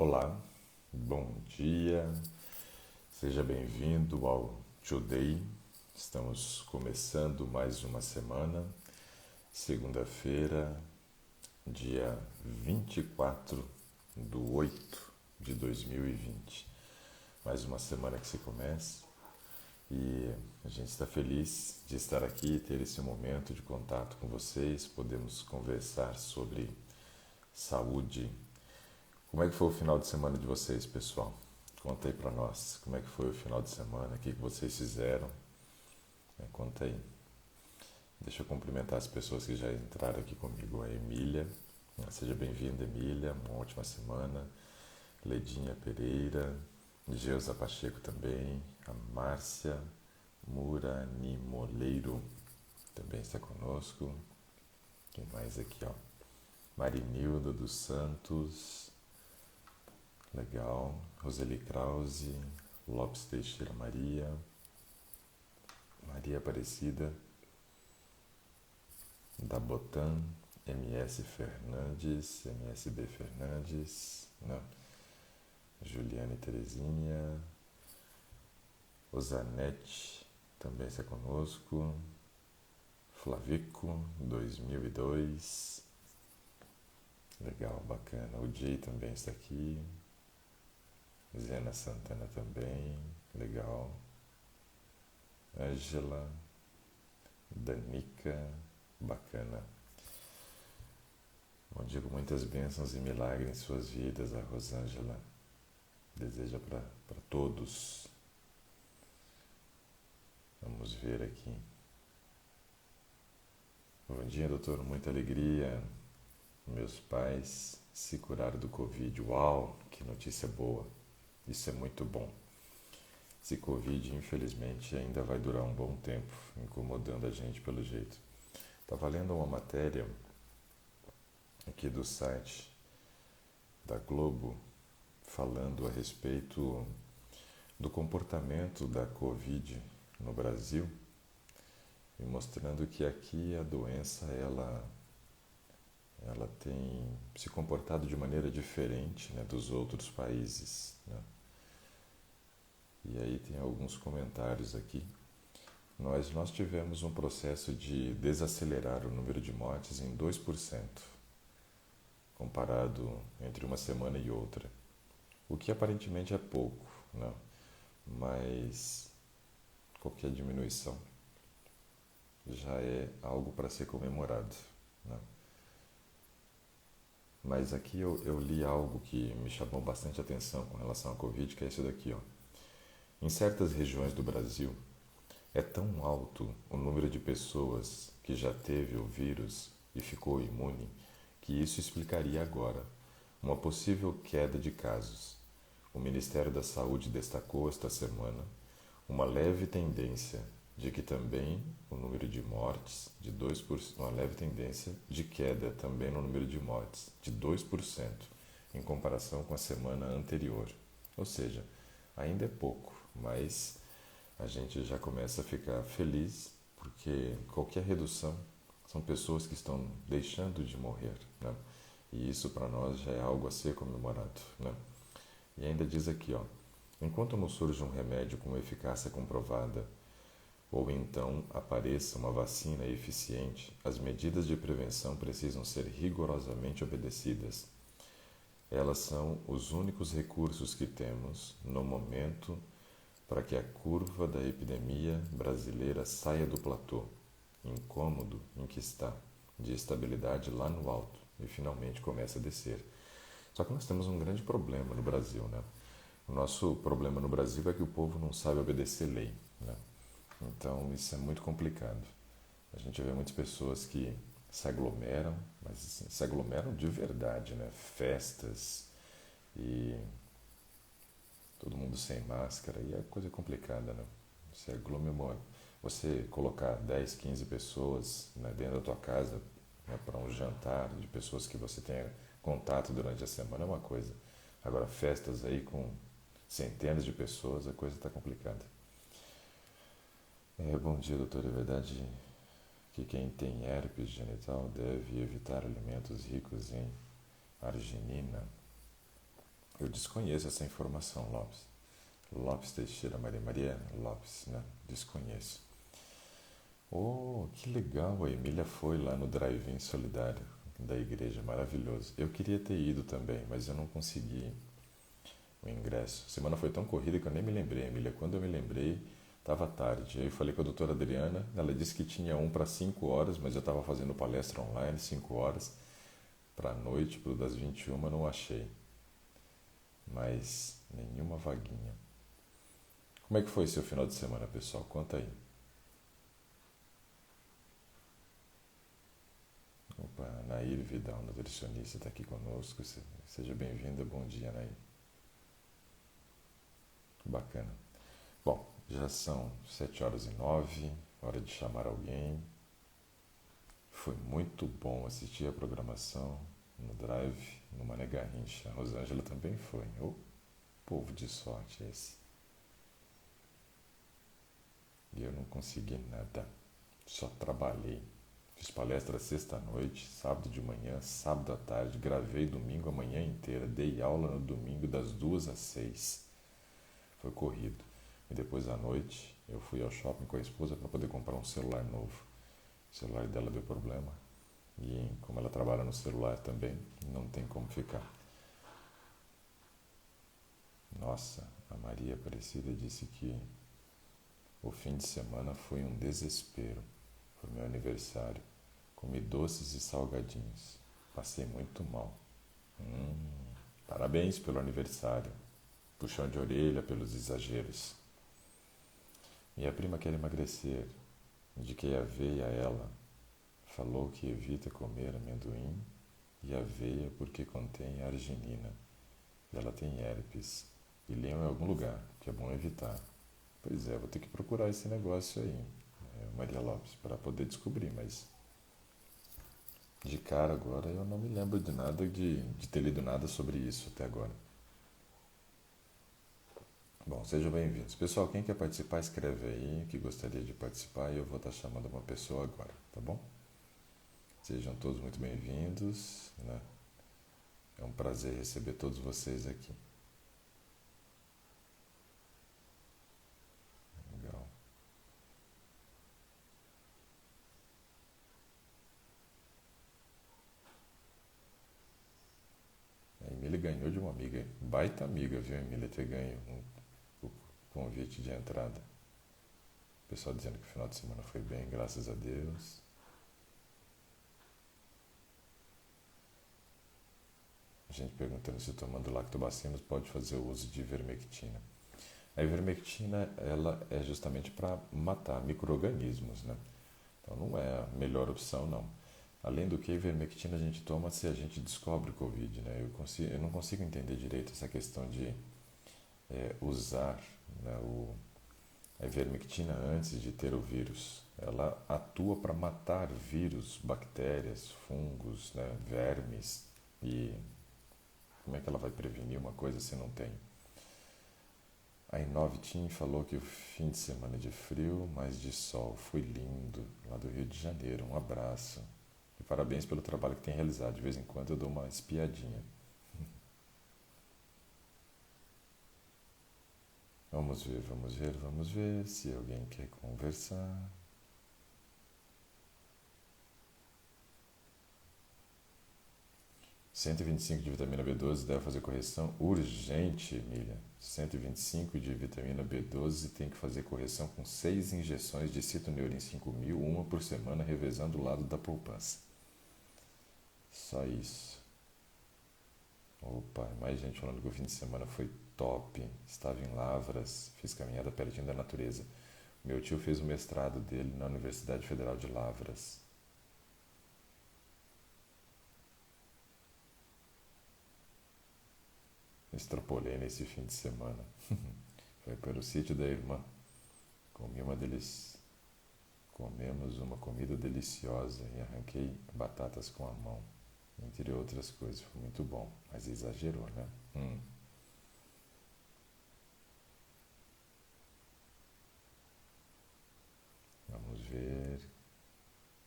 Olá, bom dia, seja bem-vindo ao Today. Estamos começando mais uma semana, segunda-feira, dia 24/8/2020. Mais uma semana que se começa e a gente está feliz de estar aqui, ter esse momento de contato com vocês. Podemos conversar sobre saúde. Como é que foi o final de semana de vocês, pessoal? Conta aí pra nós, como é que foi o final de semana, o que vocês fizeram? Conta aí. Deixa eu cumprimentar as pessoas que já entraram aqui comigo. A Emília, seja bem-vinda, Emília, uma ótima semana. Ledinha Pereira, Geusa Pacheco também, a Márcia Murani Moleiro também está conosco. Quem mais aqui, ó? Marinilda dos Santos, legal. Roseli Krause, Lopes Teixeira Maria, Maria Aparecida, da Botan, MS Fernandes, MSB Fernandes, não, Juliane Terezinha, Osanete também está conosco, Flavico 2002, legal, bacana. O Jay também está aqui, Zena Santana também, legal. Ângela, Danica, bacana. Bom dia, com muitas bênçãos e milagres em suas vidas, a Rosângela deseja para todos. Vamos ver aqui. Bom dia, doutor, muita alegria. Meus pais se curaram do Covid. Uau, que notícia boa. Isso é muito bom. Esse Covid, infelizmente, ainda vai durar um bom tempo, incomodando a gente pelo jeito. Estava lendo uma matéria aqui do site da Globo falando a respeito do comportamento da Covid no Brasil e mostrando que aqui a doença ela tem se comportado de maneira diferente, né, dos outros países, né? E aí tem alguns comentários aqui. Nós tivemos um processo de desacelerar o número de mortes em 2%, comparado entre uma semana e outra. O que aparentemente é pouco, né? Mas qualquer diminuição já é algo para ser comemorado, né? Mas aqui eu li algo que me chamou bastante atenção com relação à Covid, que é isso daqui, ó. Em certas regiões do Brasil, é tão alto o número de pessoas que já teve o vírus e ficou imune que isso explicaria agora uma possível queda de casos. O Ministério da Saúde destacou esta semana uma leve tendência de que também o número de mortes de 2%, uma leve tendência de queda também no número de mortes de 2% em comparação com a semana anterior. Ou seja, ainda é pouco, mas a gente já começa a ficar feliz porque qualquer redução são pessoas que estão deixando de morrer, né? E isso para nós já é algo a ser comemorado, né? E ainda diz aqui, ó, enquanto não surge um remédio com eficácia comprovada ou então apareça uma vacina eficiente, as medidas de prevenção precisam ser rigorosamente obedecidas. Elas são os únicos recursos que temos no momento para que a curva da epidemia brasileira saia do platô incômodo em que está, de estabilidade lá no alto, e finalmente comece a descer. Só que nós temos um grande problema no Brasil, né? O nosso problema no Brasil é que o povo não sabe obedecer lei, né? Então isso é muito complicado. A gente vê muitas pessoas que se aglomeram, mas assim, se aglomeram de verdade, né? Festas e todo mundo sem máscara, e é coisa complicada, né? Você aglomerar, você colocar 10, 15 pessoas, né, dentro da tua casa, né, para um jantar de pessoas que você tenha contato durante a semana é uma coisa. Agora, festas aí com centenas de pessoas, a coisa está complicada. Bom dia, doutor. É verdade que quem tem herpes genital deve evitar alimentos ricos em arginina? Eu desconheço essa informação, Lopes. Lopes Teixeira, Maria Lopes, né? Desconheço. Oh, que legal, a Emília foi lá no Drive-In Solidário da igreja, maravilhoso. Eu queria ter ido também, mas eu não consegui o ingresso. A semana foi tão corrida que eu nem me lembrei, Emília. Quando eu me lembrei, estava tarde. Aí eu falei com a doutora Adriana, ela disse que tinha um para 5 horas, mas eu estava fazendo palestra online, 5 horas, para a noite, para o das 21, não achei. Mas nenhuma vaguinha. Como é que foi seu final de semana, pessoal? Conta aí. Opa, a Nair Vidal, nutricionista, está aqui conosco. Seja bem-vinda. Bom dia, Nair. Bacana. Bom, já são 7h09, hora de chamar alguém. Foi muito bom assistir a programação no Drive, no Mané Garrincha. A Rosângela também foi. Ô, povo de sorte esse. E eu não consegui nada. Só trabalhei. Fiz palestra sexta-noite, sábado de manhã, sábado à tarde, gravei domingo a manhã inteira, dei aula no domingo das 2 às 6. Foi corrido. E depois à noite eu fui ao shopping com a esposa para poder comprar um celular novo. O celular dela deu problema e como ela trabalha no celular também, não tem como ficar. Nossa, a Maria Aparecida disse que o fim de semana foi um desespero. Foi meu aniversário. Comi doces e salgadinhos. Passei muito mal. Parabéns pelo aniversário. Puxão de orelha pelos exageros. Minha prima quer emagrecer. Indiquei aveia a ela. Falou que evita comer amendoim e aveia porque contém arginina. E ela tem herpes. E leu em algum lugar, que é bom evitar. Pois é, vou ter que procurar esse negócio aí, Maria Lopes, para poder descobrir, mas de cara agora eu não me lembro de nada, de ter lido nada sobre isso até agora. Bom, sejam bem-vindos. Pessoal, quem quer participar, escreve aí que gostaria de participar e eu vou estar chamando uma pessoa agora, tá bom? Sejam todos muito bem-vindos, né? É um prazer receber todos vocês aqui. Legal. A Emília ganhou de uma amiga, baita amiga, viu, Emília, ter ganho o convite de entrada. O pessoal dizendo que o final de semana foi bem, graças a Deus. A gente perguntando se tomando lactobacilos pode fazer o uso de ivermectina. A ivermectina, ela é justamente para matar micro-organismos, né? Então não é a melhor opção, não. Além do que, a ivermectina a gente toma se a gente descobre o Covid, né? Eu não consigo entender direito essa questão de usar, né, a ivermectina antes de ter o vírus. Ela atua para matar vírus, bactérias, fungos, né, vermes. E como é que ela vai prevenir uma coisa se não tem? A Inovitim falou que o fim de semana é de frio, mas de sol. Foi lindo, lá do Rio de Janeiro. Um abraço. E parabéns pelo trabalho que tem realizado. De vez em quando eu dou uma espiadinha. Vamos ver se alguém quer conversar. 125 de vitamina B12 deve fazer correção urgente, Emília. 125 de vitamina B12 tem que fazer correção com 6 injeções de citoneurin 5000, uma por semana, revezando o lado da poupança. Só isso. Opa, mais gente falando que o fim de semana foi top. Estava em Lavras, fiz caminhada pertinho da natureza. Meu tio fez o mestrado dele na Universidade Federal de Lavras. Extrapolei nesse fim de semana. Foi para o sítio da irmã. Comi uma Comemos uma comida deliciosa e arranquei batatas com a mão, entre outras coisas. Foi muito bom, mas exagerou, né? Vamos ver.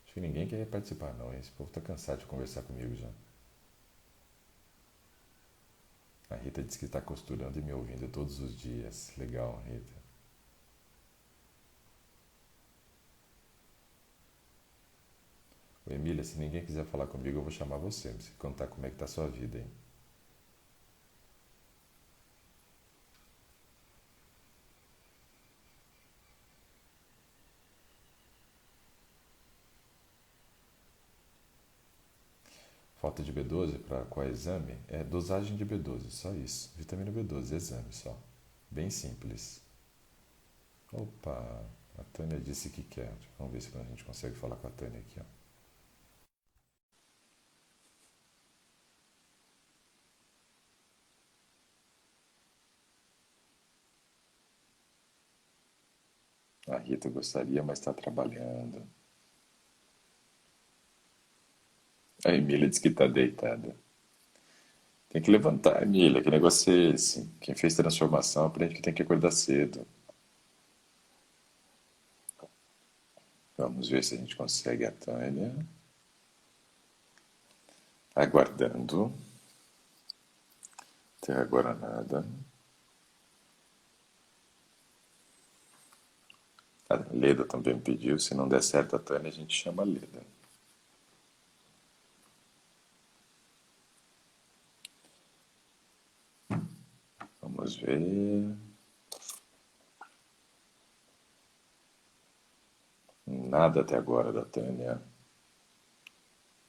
Acho que ninguém quer participar, não. Esse povo tá cansado de conversar comigo já. A Rita disse que está costurando e me ouvindo todos os dias. Legal, Rita. Ô, Emília, se ninguém quiser falar comigo, eu vou chamar você. Você contar como é que tá a sua vida, hein? Falta de B12 para qual exame? É dosagem de B12, só isso. Vitamina B12, exame só. Bem simples. Opa, a Tânia disse que quer. Vamos ver se a gente consegue falar com a Tânia aqui, ó. A Rita gostaria, mas está trabalhando. A Emília disse que está deitada. Tem que levantar, Emília. Que negócio é esse? Quem fez transformação aprende que tem que acordar cedo. Vamos ver se a gente consegue a Tânia. Aguardando. Até agora nada. A Leda também pediu. Se não der certo a Tânia, a gente chama a Leda. Vamos ver. Nada até agora da Tânia.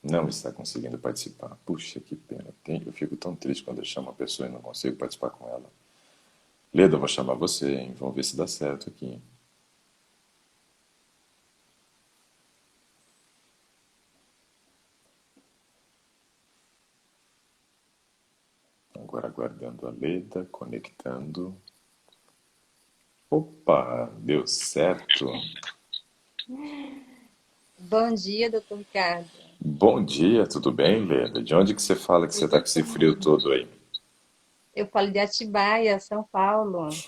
Não está conseguindo participar. Puxa, que pena. Eu fico tão triste quando eu chamo a pessoa e não consigo participar com ela. Leda, eu vou chamar você, hein? Vamos ver se dá certo aqui. Agora aguardando a Leda, conectando. Opa, deu certo. Bom dia, doutor Ricardo. Bom dia, tudo bem, Leda? De onde que você fala que você tá Tudo com esse frio bem? todo aí? Eu falo de Atibaia, São Paulo.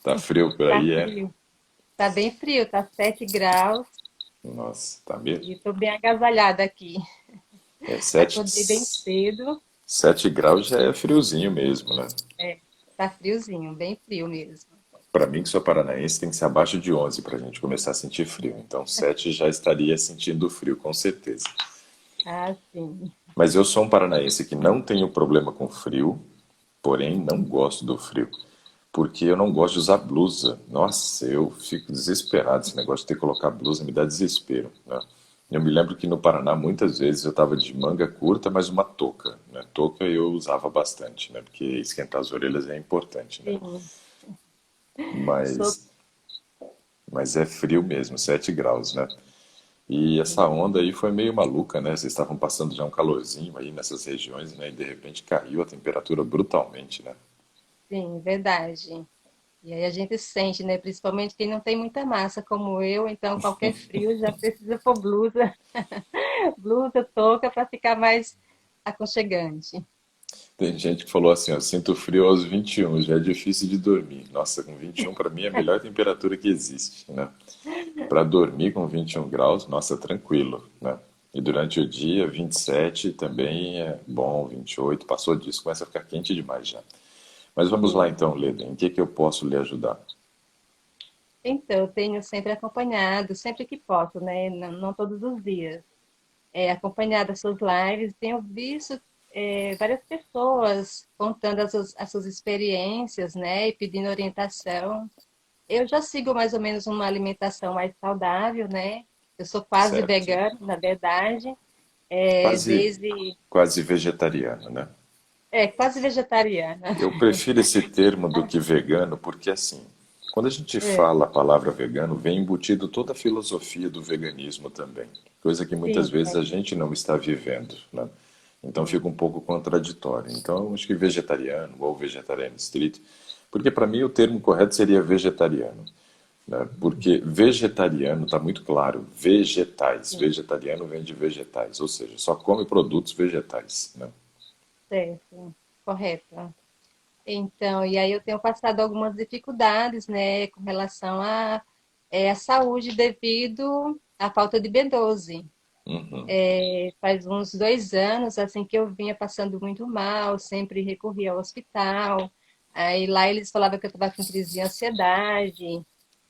Tá frio por Tá aí, é? frio. Tá bem frio, tá 7 graus Nossa, tá mesmo? e tô bem agasalhada aqui. É, Acordei bem cedo. 7 graus já é friozinho mesmo, né? É, tá friozinho, bem frio mesmo. Para mim, que sou paranaense, tem que ser abaixo de 11 para a gente começar a sentir frio. Então, 7 já estaria sentindo frio, com certeza. Ah, sim. Mas eu sou um paranaense que não tenho problema com frio, porém não gosto do frio. Porque eu não gosto de usar blusa. Nossa, eu fico desesperado. Esse negócio de ter que colocar blusa me dá desespero, né? Eu me lembro que no Paraná, muitas vezes, eu estava de manga curta, mas uma touca, né? Touca eu usava bastante, né? Porque esquentar as orelhas é importante, né? Sim. Sou, Mas Mas é frio mesmo, 7 graus, né? E essa onda aí foi meio maluca, né? Vocês estavam passando já um calorzinho aí nessas regiões, né? E de repente caiu a temperatura brutalmente, né? sim, verdade. E aí a gente sente, né? Principalmente quem não tem muita massa como eu, então qualquer frio já precisa pôr blusa, blusa, touca para ficar mais aconchegante. Tem gente que falou assim, ó, sinto frio aos 21, já é difícil de dormir. Nossa, com 21 para mim é a melhor temperatura que existe, né? Para dormir com 21 graus, nossa, tranquilo, né? E durante o dia, 27 também é bom, 28, passou disso, começa a ficar quente demais já. Mas vamos lá Sim. então, Leda, em que eu posso lhe ajudar? Então, eu tenho sempre acompanhado, sempre que posso, né? Não todos os dias. Acompanhado as suas lives, tenho visto várias pessoas contando as suas experiências, né? E pedindo orientação. Eu já sigo mais ou menos uma alimentação mais saudável, né? Eu sou quase Certo. vegana, na verdade, Quase, desde... quase vegetariano, né? quase vegetariana. Eu prefiro esse termo do que vegano porque, assim, quando a gente É, fala a palavra vegano, vem embutido toda a filosofia do veganismo também, coisa que muitas sim, vezes a gente não está vivendo, né? Então fica um pouco contraditório. Então, acho que vegetariano ou vegetariano estrito, porque para mim o termo correto seria vegetariano, né? Porque vegetariano está muito claro, vegetais. sim, Vegetariano vem de vegetais, ou seja, só come produtos vegetais, né? certo, correto. Então, e aí eu tenho passado algumas dificuldades, né, com relação à saúde devido à falta de B12. Uhum. Faz uns 2 anos, assim, que eu vinha passando muito mal, sempre recorria ao hospital. Aí lá eles falavam que eu estava com crise de ansiedade.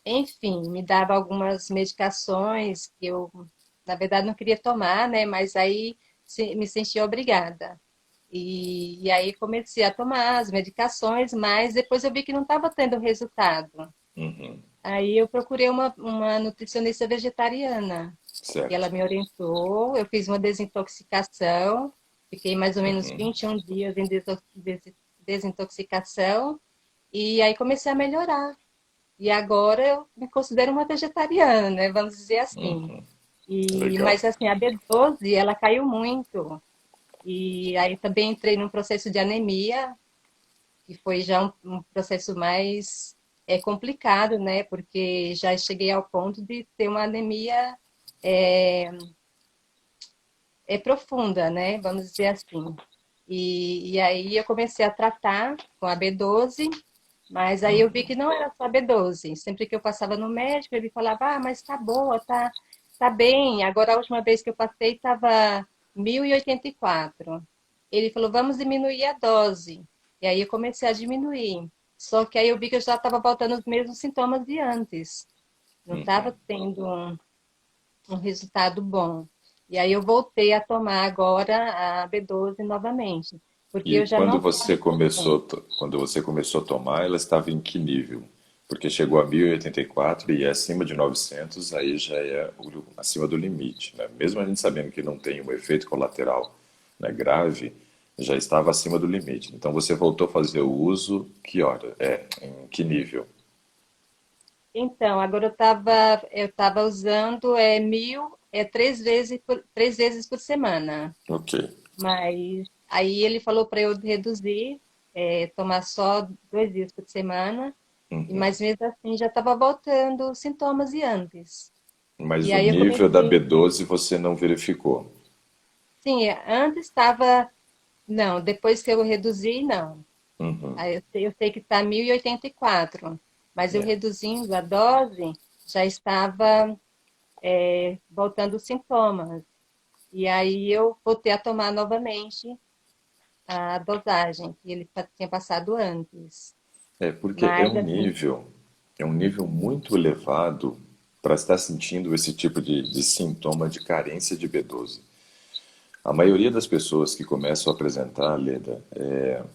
Enfim, me dava algumas medicações que eu, na verdade, não queria tomar, né? Mas aí me sentia obrigada. E aí comecei a tomar as medicações, mas depois eu vi que não estava tendo resultado. Uhum. Aí eu procurei uma nutricionista vegetariana e ela Certo. me orientou. Eu fiz uma desintoxicação, fiquei mais ou menos Uhum. 21 dias em desintoxicação e aí comecei a melhorar. E agora eu me considero uma vegetariana, né? Vamos dizer assim. Uhum. Mas Legal. assim, a B12 ela caiu muito. E aí também entrei num processo de anemia, que foi já um processo mais complicado, né? Porque já cheguei ao ponto de ter uma anemia profunda, né? Vamos dizer assim. E aí eu comecei a tratar com a B12, mas aí eu vi que não era só a B12. Sempre que eu passava no médico, ele falava, ah, mas tá boa, tá bem. Agora a última vez que eu passei estava 1084. Ele falou, vamos diminuir a dose. E aí eu comecei a diminuir. Só que aí eu vi que eu já estava voltando os mesmos sintomas de antes. Não estava tendo um resultado bom. E aí eu voltei a tomar agora a B12 novamente, porque E eu já quando não estava você conseguindo. começou, quando você começou a tomar, ela estava em que nível? Porque chegou a 1084 e é acima de 900, aí já é acima do limite, né? Mesmo a gente sabendo que não tem um efeito colateral, né, grave, já estava acima do limite. Então você voltou a fazer o uso, que hora? Em que nível? Então, agora eu tava usando 1.000, 3 vezes por semana. Ok. Mas aí ele falou para eu reduzir, tomar só 2 dias por semana, mas mesmo assim já estava voltando os sintomas de antes. Mas E o aí eu nível da comecei, B12 você não verificou. sim, antes estava, não, depois que eu reduzi, não. Aí eu sei que está 1084, mas eu É. reduzindo a dose, já estava voltando os sintomas. E aí eu voltei a tomar novamente a dosagem que ele tinha passado antes. É porque Mas assim, é um nível muito elevado para estar sentindo esse tipo de sintoma de carência de B12. A maioria das pessoas que começam a apresentar, Leda,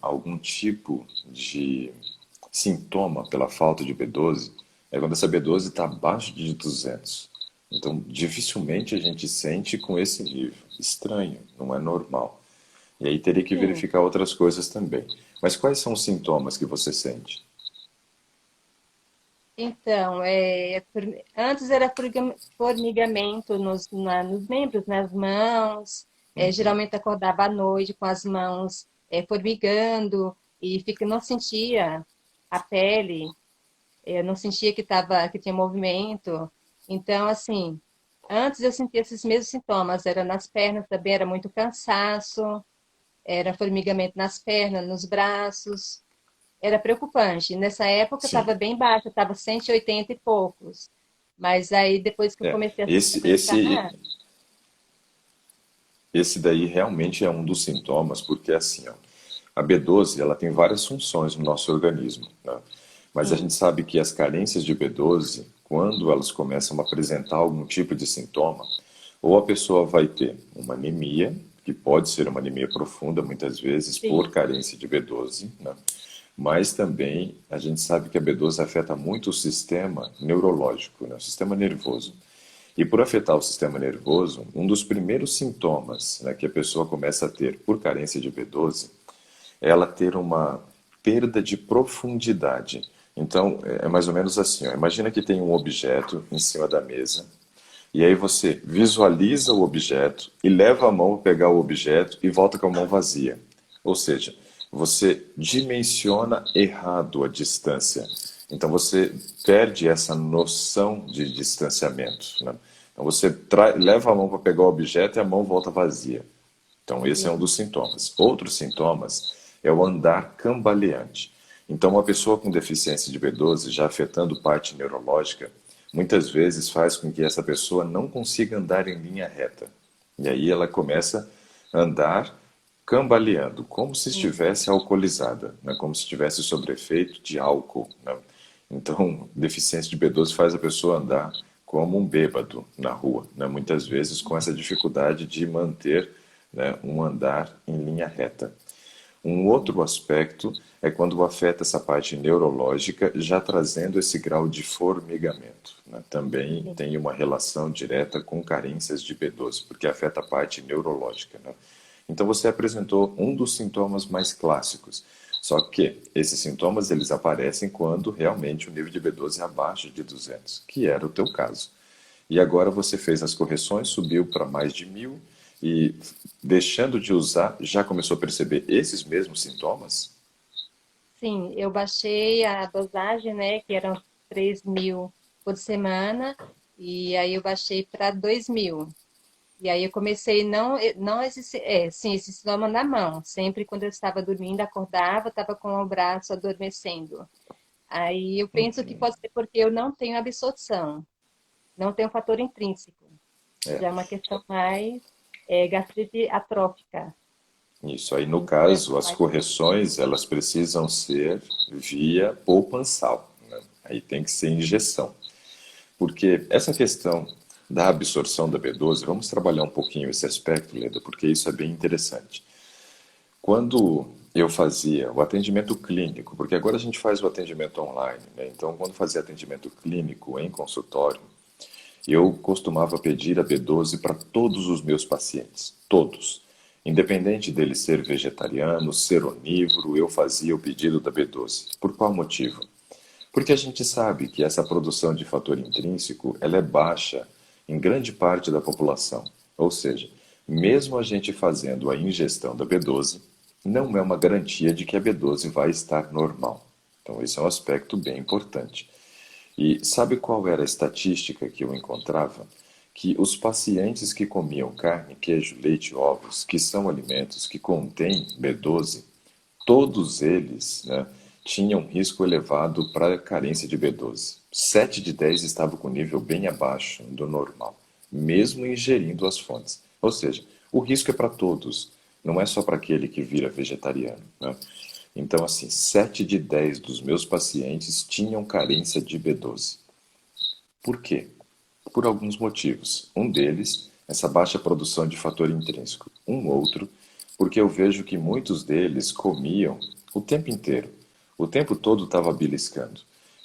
algum tipo de sintoma pela falta de B12, é quando essa B12 está abaixo de 200. Então, dificilmente a gente sente com esse nível. Estranho, não é normal. E aí teria que sim. verificar outras coisas também. Mas quais são os sintomas que você sente? Então, antes era formigamento nos membros, nas mãos. Geralmente acordava à noite com as mãos formigando e não sentia a pele, não sentia que tinha movimento. Então, assim, antes eu sentia esses mesmos sintomas. Era nas pernas também, era muito cansaço, era formigamento nas pernas, nos braços. Era preocupante. Nessa época Sim. estava bem baixa, estava 180 e poucos. Mas aí depois que eu É, comecei a esse, suplementar, esse, esse daí realmente é um dos sintomas, porque assim, ó, a B12 ela tem várias funções no nosso organismo, né? Mas a sim, gente sabe que as carências de B12, quando elas começam a apresentar algum tipo de sintoma, ou a pessoa vai ter uma anemia, que pode ser uma anemia profunda, muitas vezes, por sim, carência de B12, né? Mas também a gente sabe que a B12 afeta muito o sistema neurológico, né? O sistema nervoso. E por afetar o sistema nervoso, um dos primeiros sintomas, né, que a pessoa começa a ter por carência de B12 é ela ter uma perda de profundidade. Então, é mais ou menos assim, ó. Imagina que tem um objeto em cima da mesa, e aí você visualiza o objeto e leva a mão para pegar o objeto e volta com a mão vazia. Ou seja, você dimensiona errado a distância. Então você perde essa noção de distanciamento, né? Então você leva a mão para pegar o objeto e a mão volta vazia. Então esse é um sim. dos sintomas. Outros sintomas é o andar cambaleante. Então uma pessoa com deficiência de B12, já afetando parte neurológica, muitas vezes faz com que essa pessoa não consiga andar em linha reta. E aí ela começa a andar cambaleando, como se Sim, estivesse alcoolizada, né? Como se estivesse sob efeito de álcool, né? Então, deficiência de B12 faz a pessoa andar como um bêbado na rua, né? Muitas vezes com essa dificuldade de manter, né, um andar em linha reta. Um outro aspecto é quando afeta essa parte neurológica, já trazendo esse grau de formigamento, né? Também sim. tem uma relação direta com carências de B12, porque afeta a parte neurológica, né? Então você apresentou um dos sintomas mais clássicos. Só que esses sintomas eles aparecem quando realmente o nível de B12 é abaixo de 200, que era o teu caso. E agora você fez as correções, subiu para mais de 1.000 e deixando de usar, já começou a perceber esses mesmos sintomas? Sim, eu baixei a dosagem, né, que eram 3.000 por semana, e aí eu baixei para 2.000. E aí eu comecei não sim, esse sintoma na mão. Sempre quando eu estava dormindo, acordava, estava com o braço adormecendo. Aí eu penso que pode ser porque eu não tenho absorção, não tenho fator intrínseco. É, Já é uma questão mais gastrite atrófica. isso aí no Então é caso, as mais. correções elas precisam ser via poupansal, né? Aí tem que ser injeção. Porque essa questão da absorção da B12, vamos trabalhar um pouquinho esse aspecto, Leda, porque isso é bem interessante. Quando eu fazia o atendimento clínico, porque agora a gente faz o atendimento online, né? Então, quando fazia atendimento clínico em consultório, eu costumava pedir a B12 para todos os meus pacientes, todos. Independente dele ser vegetariano, ser onívoro, eu fazia o pedido da B12. Por qual motivo? Porque a gente sabe que essa produção de fator intrínseco ela é baixa em grande parte da população. Ou seja, mesmo a gente fazendo a ingestão da B12, não é uma garantia de que a B12 vai estar normal. Então, esse é um aspecto bem importante. E sabe qual era a estatística que eu encontrava? Que os pacientes que comiam carne, queijo, leite e ovos, que são alimentos que contêm B12, todos eles, né, tinham risco elevado para carência de B12. 7 de 10 estavam com nível bem abaixo do normal, mesmo ingerindo as fontes. Ou seja, o risco é para todos, não é só para aquele que vira vegetariano, né? Então, assim, 7 de 10 dos meus pacientes tinham carência de B12. Por quê? Por alguns motivos. Um deles, essa baixa produção de fator intrínseco. Um outro, porque eu vejo que muitos deles comiam o tempo inteiro. O tempo todo estava beliscando.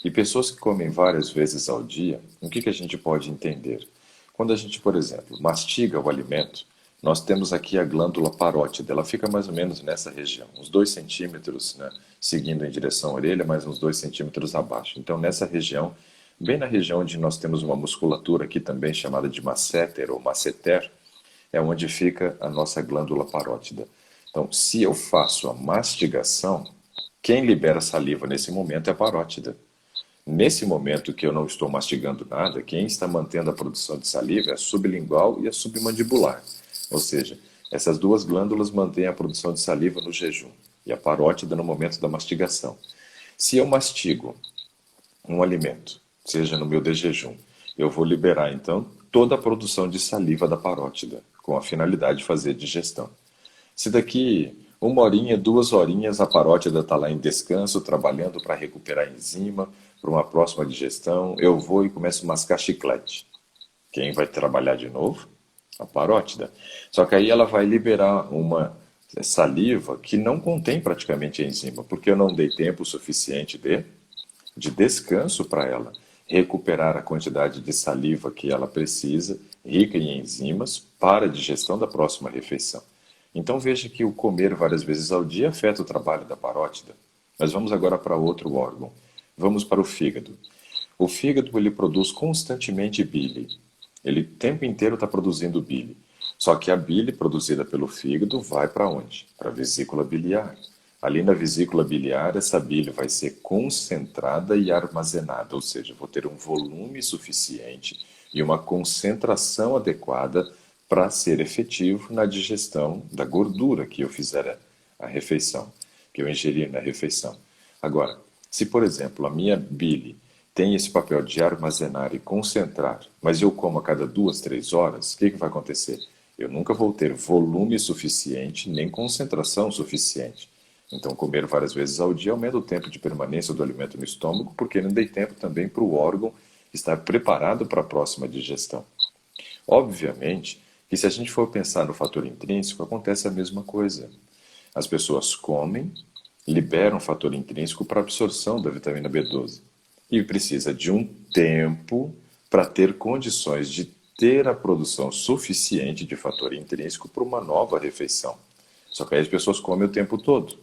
E pessoas que comem várias vezes ao dia, o que a gente pode entender? Quando a gente, por exemplo, mastiga o alimento, nós temos aqui a glândula parótida, ela fica mais ou menos nessa região, uns 2 centímetros, né, seguindo em direção à orelha, mais uns 2 centímetros abaixo. Então, nessa região, bem na região onde nós temos uma musculatura aqui também chamada de masseter ou masseter, é onde fica a nossa glândula parótida. Então, se eu faço a mastigação, quem libera saliva nesse momento é a parótida. Nesse momento que eu não estou mastigando nada, quem está mantendo a produção de saliva é a sublingual e a submandibular. Ou seja, essas duas glândulas mantêm a produção de saliva no jejum e a parótida no momento da mastigação. Se eu mastigo um alimento, seja no meu de jejum, eu vou liberar então toda a produção de saliva da parótida, com a finalidade de fazer digestão. Se daqui 1 horinha, 2 horinhas, a parótida está lá em descanso, trabalhando para recuperar a enzima, para uma próxima digestão, eu vou e começo a mascar chiclete. Quem vai trabalhar de novo? A parótida. Só que aí ela vai liberar uma saliva que não contém praticamente a enzima, porque eu não dei tempo suficiente de descanso para ela recuperar a quantidade de saliva que ela precisa, rica em enzimas, para a digestão da próxima refeição. Então veja que o comer várias vezes ao dia afeta o trabalho da parótida. Mas vamos agora para outro órgão. Vamos para o fígado. O fígado ele produz constantemente bile. Ele o tempo inteiro está produzindo bile. Só que a bile produzida pelo fígado vai para onde? Para a vesícula biliar. Ali na vesícula biliar, essa bile vai ser concentrada e armazenada, ou seja, vou ter um volume suficiente e uma concentração adequada para ser efetivo na digestão da gordura que eu fizer a refeição, que eu ingerir na refeição. Agora, se por exemplo a minha bile tem esse papel de armazenar e concentrar, mas eu como a cada 2, 3 horas, o que vai acontecer? Eu nunca vou ter volume suficiente nem concentração suficiente. Então, comer várias vezes ao dia aumenta o tempo de permanência do alimento no estômago, porque não dei tempo também para o órgão estar preparado para a próxima digestão. Obviamente que se a gente for pensar no fator intrínseco, acontece a mesma coisa. As pessoas comem, liberam fator intrínseco para absorção da vitamina B12 e precisa de um tempo para ter condições de ter a produção suficiente de fator intrínseco para uma nova refeição. Só que aí as pessoas comem o tempo todo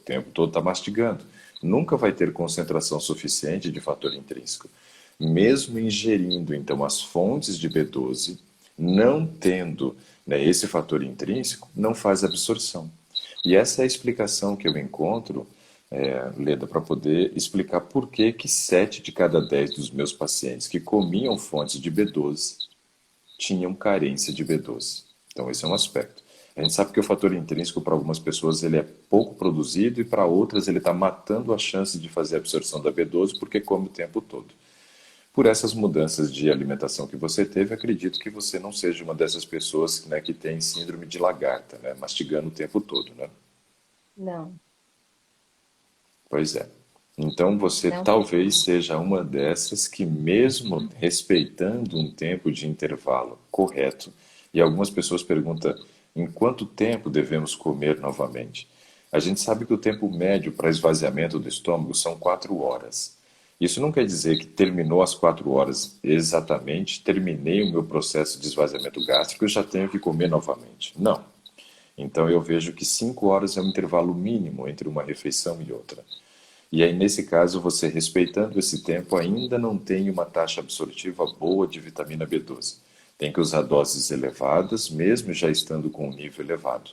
está mastigando. Nunca vai ter concentração suficiente de fator intrínseco. Mesmo ingerindo, então, as fontes de B12, não tendo, né, esse fator intrínseco, não faz absorção. E essa é a explicação que eu encontro, Leda, para poder explicar por que que 7 de cada 10 dos meus pacientes que comiam fontes de B12 tinham carência de B12. Então, esse é um aspecto. A gente sabe que o fator intrínseco, para algumas pessoas, ele é pouco produzido e para outras ele está matando a chance de fazer a absorção da B12 porque come o tempo todo. Por essas mudanças de alimentação que você teve, acredito que você não seja uma dessas pessoas, né, que tem síndrome de lagarta, né, mastigando o tempo todo, né? Não, Pois é. Então você não tem. talvez seja uma dessas que, mesmo respeitando um tempo de intervalo correto, e algumas pessoas perguntam em quanto tempo devemos comer novamente. A gente sabe que o tempo médio para esvaziamento do estômago são 4 horas. Isso não quer dizer que terminou as 4 horas exatamente, terminei o meu processo de esvaziamento gástrico e já tenho que comer novamente. Não. Então eu vejo que 5 horas é um intervalo mínimo entre uma refeição e outra. E aí, nesse caso, você respeitando esse tempo ainda não tem uma taxa absortiva boa de vitamina B12. Tem que usar doses elevadas, mesmo já estando com um nível elevado.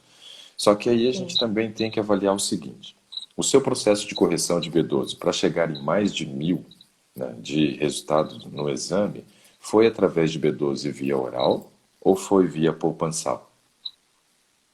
Só que aí a gente Sim. também tem que avaliar o seguinte: o seu processo de correção de B12 para chegar em mais de 1.000, né, de resultado no exame, foi através de B12 via oral ou foi via poupansal?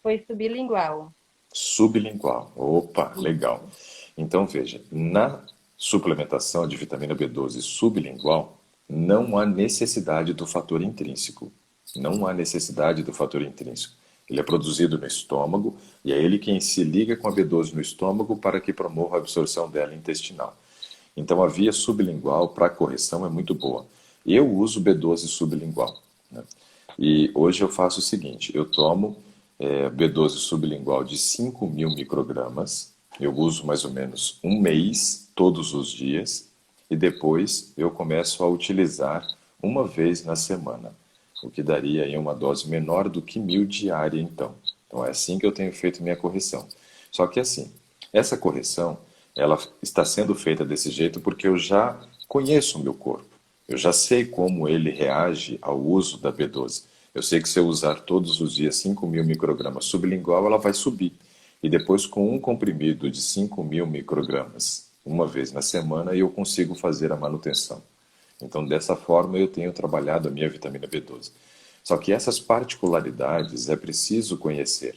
Foi sublingual. Sublingual. Opa, legal. Isso. Então veja, na suplementação de vitamina B12 sublingual, não há necessidade do fator intrínseco. Não há necessidade do fator intrínseco. Ele é produzido no estômago e é ele quem se liga com a B12 no estômago para que promova a absorção dela intestinal. Então a via sublingual para correção é muito boa. Eu uso B12 sublingual, né? E hoje eu faço o seguinte: eu tomo B12 sublingual de 5.000 microgramas, eu uso mais ou menos um mês, todos os dias, e depois eu começo a utilizar uma vez na semana, o que daria aí uma dose menor do que 1.000 diária, então. Então é assim que eu tenho feito minha correção. Só que assim, essa correção, ela está sendo feita desse jeito porque eu já conheço o meu corpo. Eu já sei como ele reage ao uso da B12. Eu sei que se eu usar todos os dias 5.000 microgramas sublingual, ela vai subir. E depois, com um comprimido de 5.000 microgramas, uma vez na semana, eu consigo fazer a manutenção. Então, dessa forma, eu tenho trabalhado a minha vitamina B12. Só que essas particularidades é preciso conhecer.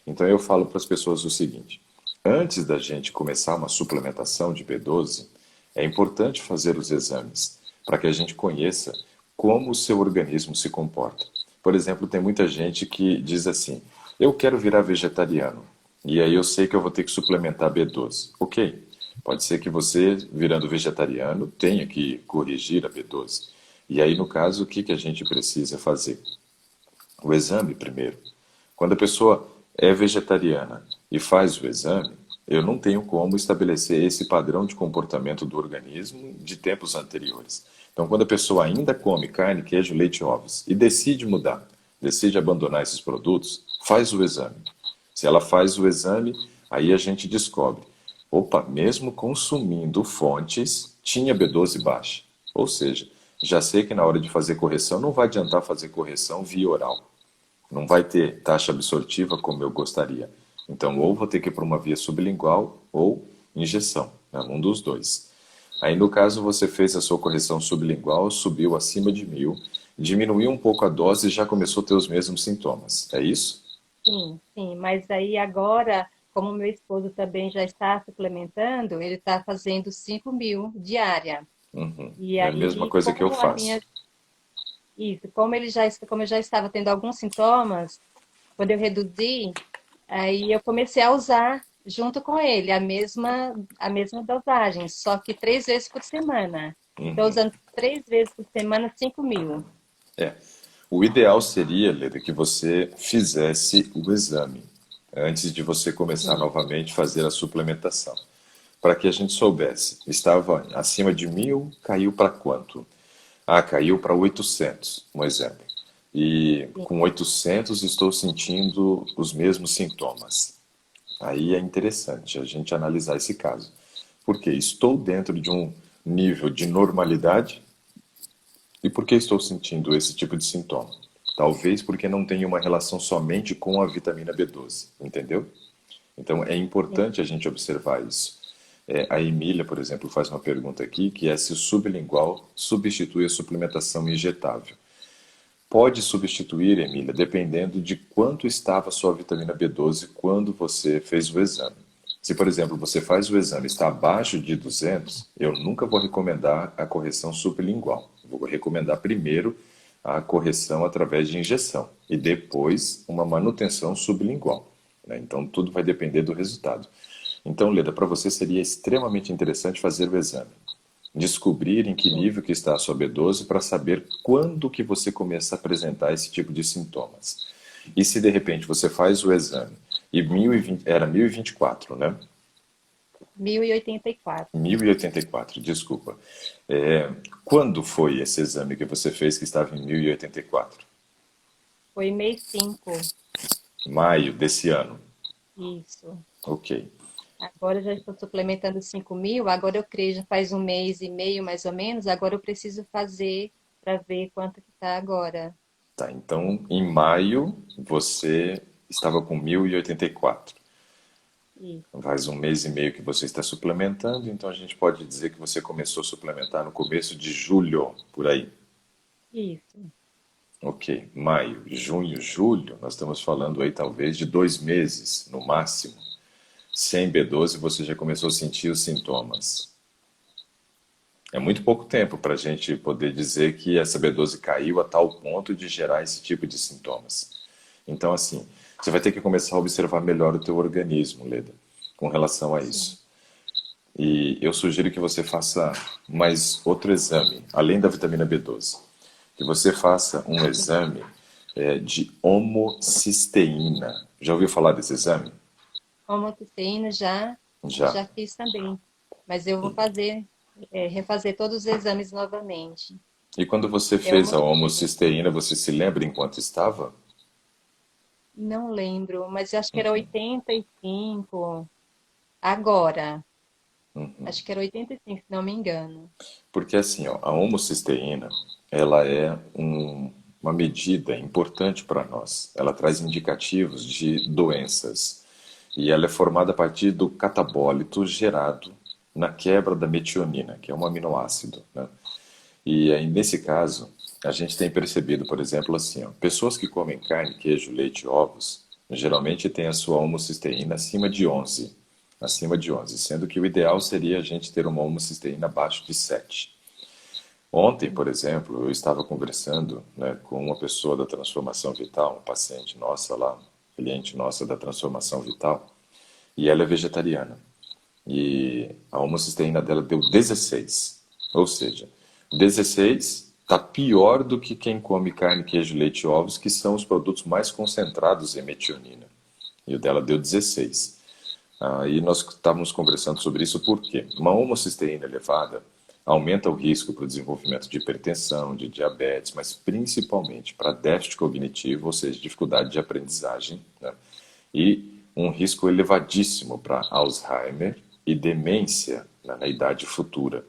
Então, eu falo para as pessoas o seguinte: antes da gente começar uma suplementação de B12, é importante fazer os exames para que a gente conheça como o seu organismo se comporta. Por exemplo, tem muita gente que diz assim: eu quero virar vegetariano e aí eu sei que eu vou ter que suplementar B12. Ok, pode ser que você, virando vegetariano, tenha que corrigir a B12. E aí, no caso, o que que a gente precisa fazer? O exame primeiro. Quando a pessoa é vegetariana e faz o exame, eu não tenho como estabelecer esse padrão de comportamento do organismo de tempos anteriores. Então, quando a pessoa ainda come carne, queijo, leite e ovos e decide mudar, decide abandonar esses produtos, faz o exame. Se ela faz o exame, aí a gente descobre: opa, mesmo consumindo fontes, tinha B12 baixa. Ou seja, já sei que na hora de fazer correção não vai adiantar fazer correção via oral. Não vai ter taxa absortiva como eu gostaria. Então, ou vou ter que ir para uma via sublingual ou injeção, né? Um dos dois. Aí, no caso, você fez a sua correção sublingual, subiu acima de 1.000, diminuiu um pouco a dose e já começou a ter os mesmos sintomas. É isso? Sim, sim. Mas aí agora, como meu esposo também já está suplementando, ele está fazendo 5.000 diária. Uhum. E É a mesma aí, coisa que eu como a minha, faço. isso, como ele já, como eu já estava tendo alguns sintomas, quando eu reduzi, aí eu comecei a usar junto com ele a mesma dosagem, só que 3 vezes por semana. Estou usando 3 vezes por semana, 5.000. É. O ideal seria, Leda, que você fizesse o exame antes de você começar Sim, novamente a fazer a suplementação. Para que a gente soubesse, estava acima de 1.000, caiu para quanto? Ah, caiu para 800, um exemplo. E sim, com 800 estou sentindo os mesmos sintomas. Aí é interessante a gente analisar esse caso. Porque estou dentro de um nível de normalidade e por que estou sentindo esse tipo de sintoma? Talvez porque não tenha uma relação somente com a vitamina B12, entendeu? Então é sim. importante a gente observar isso. A Emília, por exemplo, faz uma pergunta aqui que é se o sublingual substitui a suplementação injetável. Pode substituir, Emília, dependendo de quanto estava a sua vitamina B12 quando você fez o exame. Se, por exemplo, você faz o exame e está abaixo de 200, eu nunca vou recomendar a correção sublingual. Vou recomendar primeiro a correção através de injeção e depois uma manutenção sublingual, né? Então, tudo vai depender do resultado. Então, Leda, para você seria extremamente interessante fazer o exame, descobrir em que nível que está a sua B12 para saber quando que você começa a apresentar esse tipo de sintomas. E se de repente você faz o exame e 1020, era 1024, né? 1.084. 1084, desculpa. Quando foi esse exame que você fez que estava em 1084? Foi mês 5. Maio desse ano. Isso. Ok. Agora eu já estou suplementando 5.000. Agora eu creio, já faz um mês e meio mais ou menos. Agora eu preciso fazer para ver quanto que está agora. Tá, então em maio você estava com 1084. Isso. Faz um mês e meio que você está suplementando, então a gente pode dizer que você começou a suplementar no começo de julho, por aí. Isso. Ok, maio, junho, julho, nós estamos falando aí talvez de 2 meses, no máximo. Sem B12 você já começou a sentir os sintomas. É muito pouco tempo para a gente poder dizer que essa B12 caiu a tal ponto de gerar esse tipo de sintomas. Então, assim, você vai ter que começar a observar melhor o teu organismo, Leda, com relação a Sim. isso. E eu sugiro que você faça mais outro exame, além da vitamina B12. Que você faça um exame de homocisteína. Já ouviu falar desse exame? Homocysteína já, Já. já fiz também. Mas eu vou fazer, refazer todos os exames novamente. E quando você É fez a homocisteína. homocisteína, você se lembra em quanto estava? Não lembro, mas eu acho que era 85 agora. Acho que era 85, se não me engano. Porque assim, ó, a homocisteína, ela é uma medida importante para nós. Ela traz indicativos de doenças. E ela é formada a partir do catabólito gerado na quebra da metionina, que é um aminoácido, né? E aí, nesse caso, a gente tem percebido, por exemplo, assim, ó, pessoas que comem carne, queijo, leite e ovos, geralmente têm a sua homocisteína acima de 11, sendo que o ideal seria a gente ter uma homocisteína abaixo de 7. Ontem, por exemplo, eu estava conversando, né, com uma pessoa da transformação vital, um paciente nossa lá, cliente nossa da transformação vital, e ela é vegetariana. E a homocisteína dela deu 16. Ou seja, 16 está pior do que quem come carne, queijo, leite e ovos, que são os produtos mais concentrados em metionina. E o dela deu 16. E nós estávamos conversando sobre isso porque uma homocisteína elevada aumenta o risco para o desenvolvimento de hipertensão, de diabetes, mas principalmente para déficit cognitivo, ou seja, dificuldade de aprendizagem, né? E um risco elevadíssimo para Alzheimer e demência, né, na idade futura.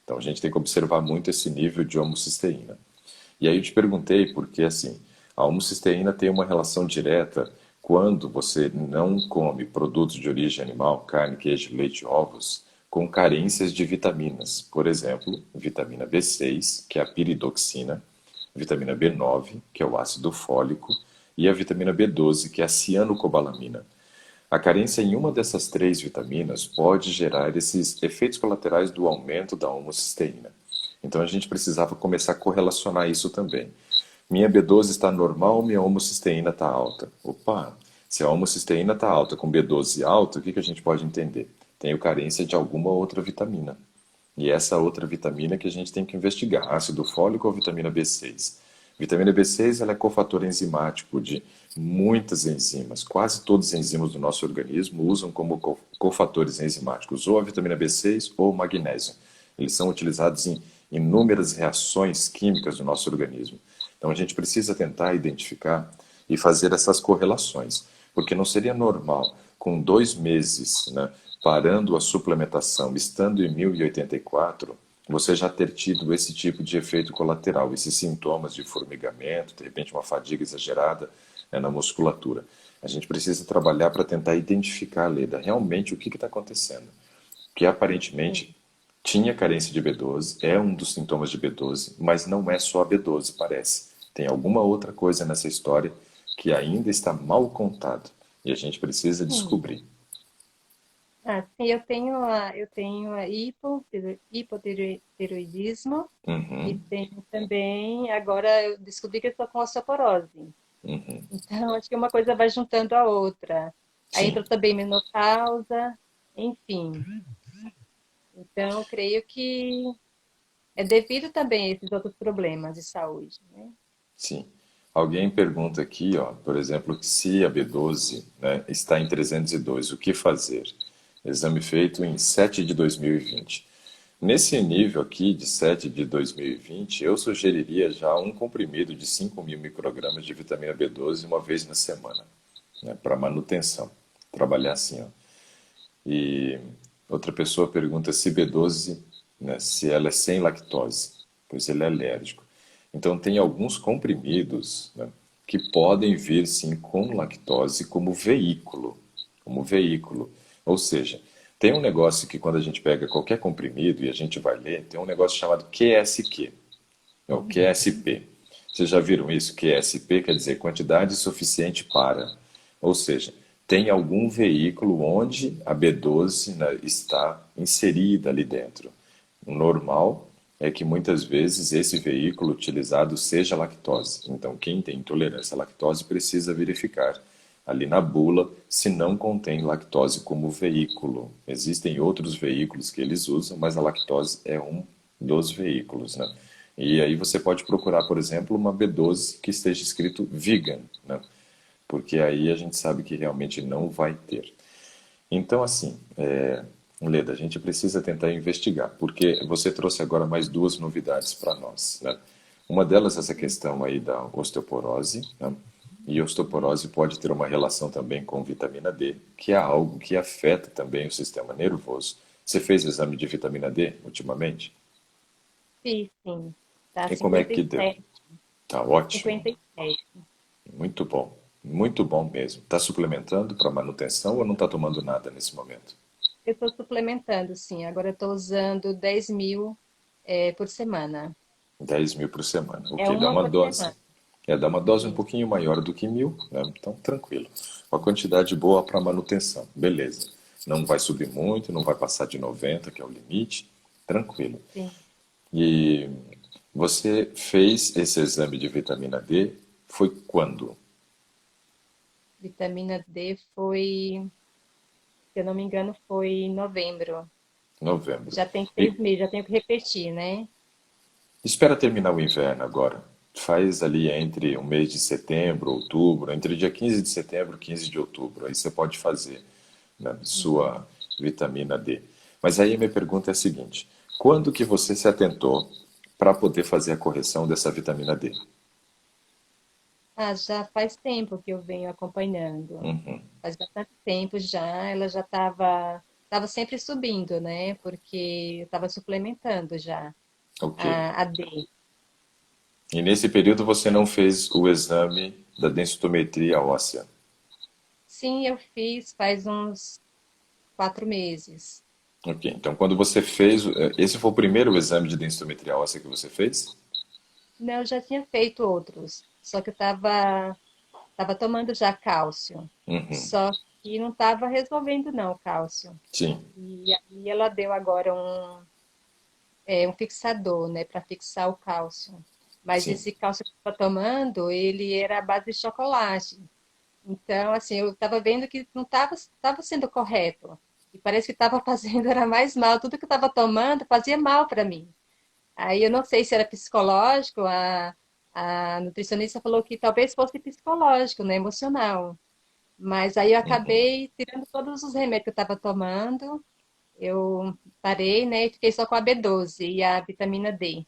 Então a gente tem que observar muito esse nível de homocisteína. E aí eu te perguntei porque assim, a homocisteína tem uma relação direta quando você não come produtos de origem animal, carne, queijo, leite, ovos, com carências de vitaminas. Por exemplo, vitamina B6, que é a piridoxina, vitamina B9, que é o ácido fólico, e a vitamina B12, que é a cianocobalamina. A carência em uma dessas três vitaminas pode gerar esses efeitos colaterais do aumento da homocisteína. Então a gente precisava começar a correlacionar isso também. Minha B12 está normal, minha homocisteína está alta. Opa, se a homocisteína está alta com B12 alta, o que que a gente pode entender? Tenho carência de alguma outra vitamina. E essa outra vitamina que a gente tem que investigar, ácido fólico ou vitamina B6. Vitamina B6 ela é cofator enzimático de muitas enzimas. Quase todas as enzimas do nosso organismo usam como cofatores enzimáticos ou a vitamina B6 ou o magnésio. Eles são utilizados em inúmeras reações químicas do nosso organismo. Então a gente precisa tentar identificar e fazer essas correlações, porque não seria normal, com 2 meses, né, parando a suplementação, estando em 1084, você já ter tido esse tipo de efeito colateral, esses sintomas de formigamento, de repente uma fadiga exagerada, né, na musculatura. A gente precisa trabalhar para tentar identificar, Leda, realmente o que está acontecendo. Que Sim. aparentemente tinha carência de B12, é um dos sintomas de B12, mas não é só a B12, parece. Tem alguma outra coisa nessa história que ainda está mal contada e a gente precisa Sim. descobrir. Sim, eu tenho a hipotireoidismo e Uhum, tenho também, agora eu descobri que eu estou com osteoporose. uhum, Então, acho que uma coisa vai juntando a outra. Aí sim. entrou também menopausa, enfim. Então, eu creio que é devido também a esses outros problemas de saúde, né? Sim. Alguém pergunta aqui, ó, por exemplo, que se a B12, né, está em 302, o que fazer? Exame feito em 7 de 2020. Nesse nível aqui de 7 de 2020, eu sugeriria já um comprimido de 5.000 microgramas de vitamina B12 uma vez na semana, né, para manutenção. Trabalhar assim, ó. E outra pessoa pergunta se B12, né, se ela é sem lactose, pois ele é alérgico. Então, tem alguns comprimidos, né, que podem vir sim com lactose como veículo. Como veículo. Ou seja, tem um negócio que quando a gente pega qualquer comprimido e a gente vai ler, tem um negócio chamado QSQ, não, QSP. Vocês já viram isso? QSP quer dizer quantidade suficiente para. Ou seja, tem algum veículo onde a B12, né, está inserida ali dentro. O normal é que muitas vezes esse veículo utilizado seja lactose. Então, quem tem intolerância à lactose precisa verificar ali na bula se não contém lactose como veículo. Existem outros veículos que eles usam, mas a lactose é um dos veículos, né? E aí você pode procurar, por exemplo, uma B12 que esteja escrito vegan, né? Porque aí a gente sabe que realmente não vai ter. Então, assim, Leda, a gente precisa tentar investigar, porque você trouxe agora mais duas novidades para nós, né? Uma delas é essa questão aí da osteoporose, né? E osteoporose pode ter uma relação também com vitamina D, que é algo que afeta também o sistema nervoso. Você fez o exame de vitamina D ultimamente? Sim, sim. Tá E como é que deu? 57, Tá ótimo, 57. muito bom mesmo. Está suplementando para manutenção ou não está tomando nada nesse momento? Eu estou suplementando, sim. Agora eu estou usando 10.000 por semana. 10.000 por semana. É Ok, dá uma uma por dose. semana. Dá uma dose um Isso. pouquinho maior do que 1.000, né? Então, tranquilo. Uma quantidade boa para manutenção. Beleza. Não vai subir muito, não vai passar de 90, que é o limite. Tranquilo. Sim. E você fez esse exame de vitamina D, foi quando? Vitamina D foi, se eu não me engano, foi em novembro. Novembro. Já tem E 6 meses, já tenho que repetir, né? espera terminar o inverno agora. Faz ali entre o mês de setembro, outubro, entre dia 15 de setembro e 15 de outubro. Aí você pode fazer, né, Uhum. sua vitamina D. Mas aí a minha pergunta é a seguinte: quando que você se atentou para poder fazer a correção dessa vitamina D? Já faz tempo que eu venho acompanhando. Uhum. Faz bastante tempo já. Ela já estava sempre subindo, né? Porque eu estava suplementando já Ok. a D. E nesse período você não fez o exame da densitometria óssea? Sim, eu fiz faz uns 4 meses. Ok. Então quando você fez, esse foi o primeiro exame de densitometria óssea que você fez? Não, eu já tinha feito outros, só que eu tava tomando já cálcio. Uhum. Só que não estava resolvendo não o cálcio. Sim. E aí ela deu agora um fixador, né, para fixar o cálcio. mas sim. esse cálcio que eu estava tomando, ele era à base de chocolate. Então, assim, eu estava vendo que não estava sendo correto. E parece que estava fazendo era mais mal. Tudo que eu estava tomando fazia mal para mim. Aí eu não sei se era psicológico, a nutricionista falou que talvez fosse psicológico, né, emocional. Mas aí eu Uhum. acabei tirando todos os remédios que eu estava tomando. Eu parei, né, e fiquei só com a B12 e a vitamina D.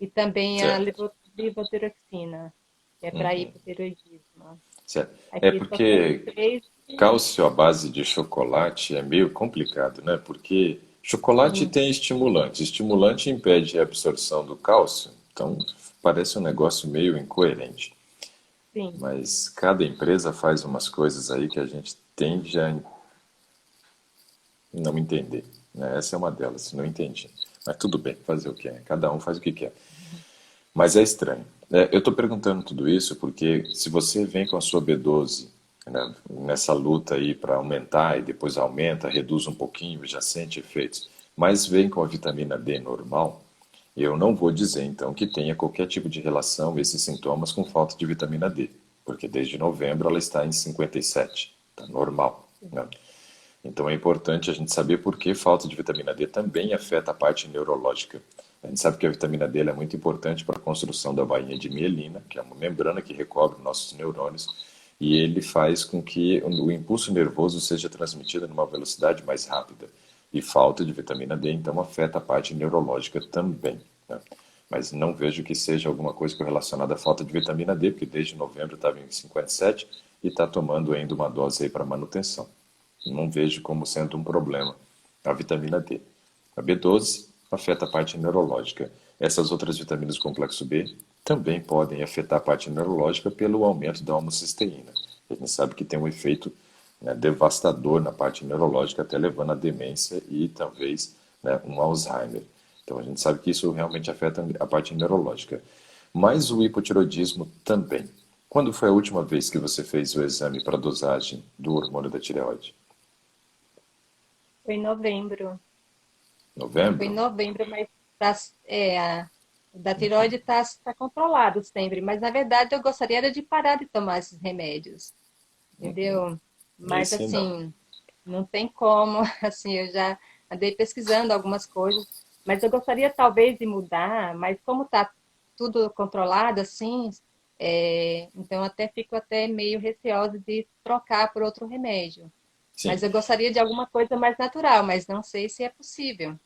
E também a Certo. levotiroxina, que é para Uhum. hipotireoidismo. Certo. É Aqui só com esses porque três. cálcio à base de chocolate é meio complicado, né? Porque chocolate Sim, tem estimulante. Estimulante impede a absorção do cálcio. Então, parece um negócio meio incoerente. sim. Mas cada empresa faz umas coisas aí que a gente tende a não entender, né? Essa é uma delas, não entendi. Mas tudo bem, fazer o que é. Cada um faz o que quer. Mas é estranho. Eu estou perguntando tudo isso porque se você vem com a sua B12, né, nessa luta aí para aumentar e depois aumenta, reduz um pouquinho e já sente efeitos, mas vem com a vitamina D normal, eu não vou dizer então que tenha qualquer tipo de relação esses sintomas com falta de vitamina D, porque desde novembro ela está em 57, está normal, né? Então é importante a gente saber por que falta de vitamina D também afeta a parte neurológica. A gente sabe que a vitamina D é muito importante para a construção da bainha de mielina, que é uma membrana que recobre nossos neurônios, e ele faz com que o impulso nervoso seja transmitido numa velocidade mais rápida. E falta de vitamina D, então, afeta a parte neurológica também, né? Mas não vejo que seja alguma coisa correlacionada à falta de vitamina D, porque desde novembro estava em 57 e está tomando ainda uma dose aí para manutenção. Não vejo como sendo um problema a vitamina D. A B12 afeta a parte neurológica. Essas outras vitaminas do complexo B também podem afetar a parte neurológica pelo aumento da homocisteína. A gente sabe que tem um efeito, né, devastador na parte neurológica, até levando à demência e talvez, né, um Alzheimer. Então a gente sabe que isso realmente afeta a parte neurológica. Mas o hipotiroidismo também. Quando foi a última vez que você fez o exame para dosagem do hormônio da tireoide? Foi em novembro. Foi em Novembro? novembro, mas o da tireoide está controlado sempre. Mas, na verdade, eu gostaria era de parar de tomar esses remédios, entendeu? Mas, Esse não. assim, não tem como. Assim, eu já andei pesquisando algumas coisas, mas eu gostaria talvez de mudar, mas como está tudo controlado, assim, então até fico até meio receosa de trocar por outro remédio. Mas Sim. eu gostaria de alguma coisa mais natural, mas não sei se é possível.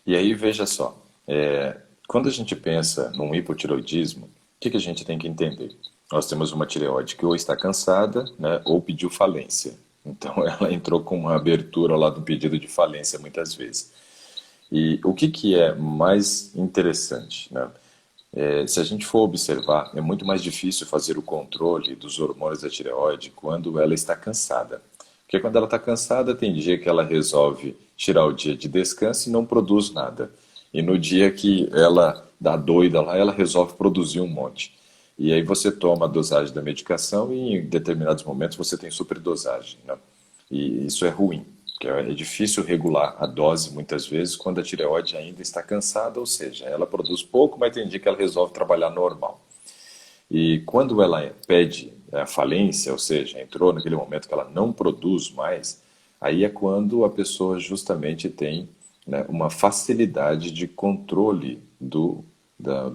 E aí, veja só, quando a gente pensa num hipotiroidismo, o que que a gente tem que entender? Nós temos uma tireoide que ou está cansada, né, ou pediu falência. Então, ela entrou com uma abertura lá do pedido de falência muitas vezes. E o que que é mais interessante, né? Se a gente for observar, é muito mais difícil fazer o controle dos hormônios da tireoide quando ela está cansada. Porque quando ela está cansada, tem dia que ela resolve tirar o dia de descanso e não produz nada. E no dia que ela dá doida lá, ela resolve produzir um monte. E aí você toma a dosagem da medicação e em determinados momentos você tem superdosagem, né? E isso é ruim, porque é difícil regular a dose muitas vezes quando a tireoide ainda está cansada, ou seja, ela produz pouco, mas tem dia que ela resolve trabalhar normal. E quando ela pede a falência, ou seja, entrou naquele momento que ela não produz mais, aí é quando a pessoa justamente tem, né, uma facilidade de controle do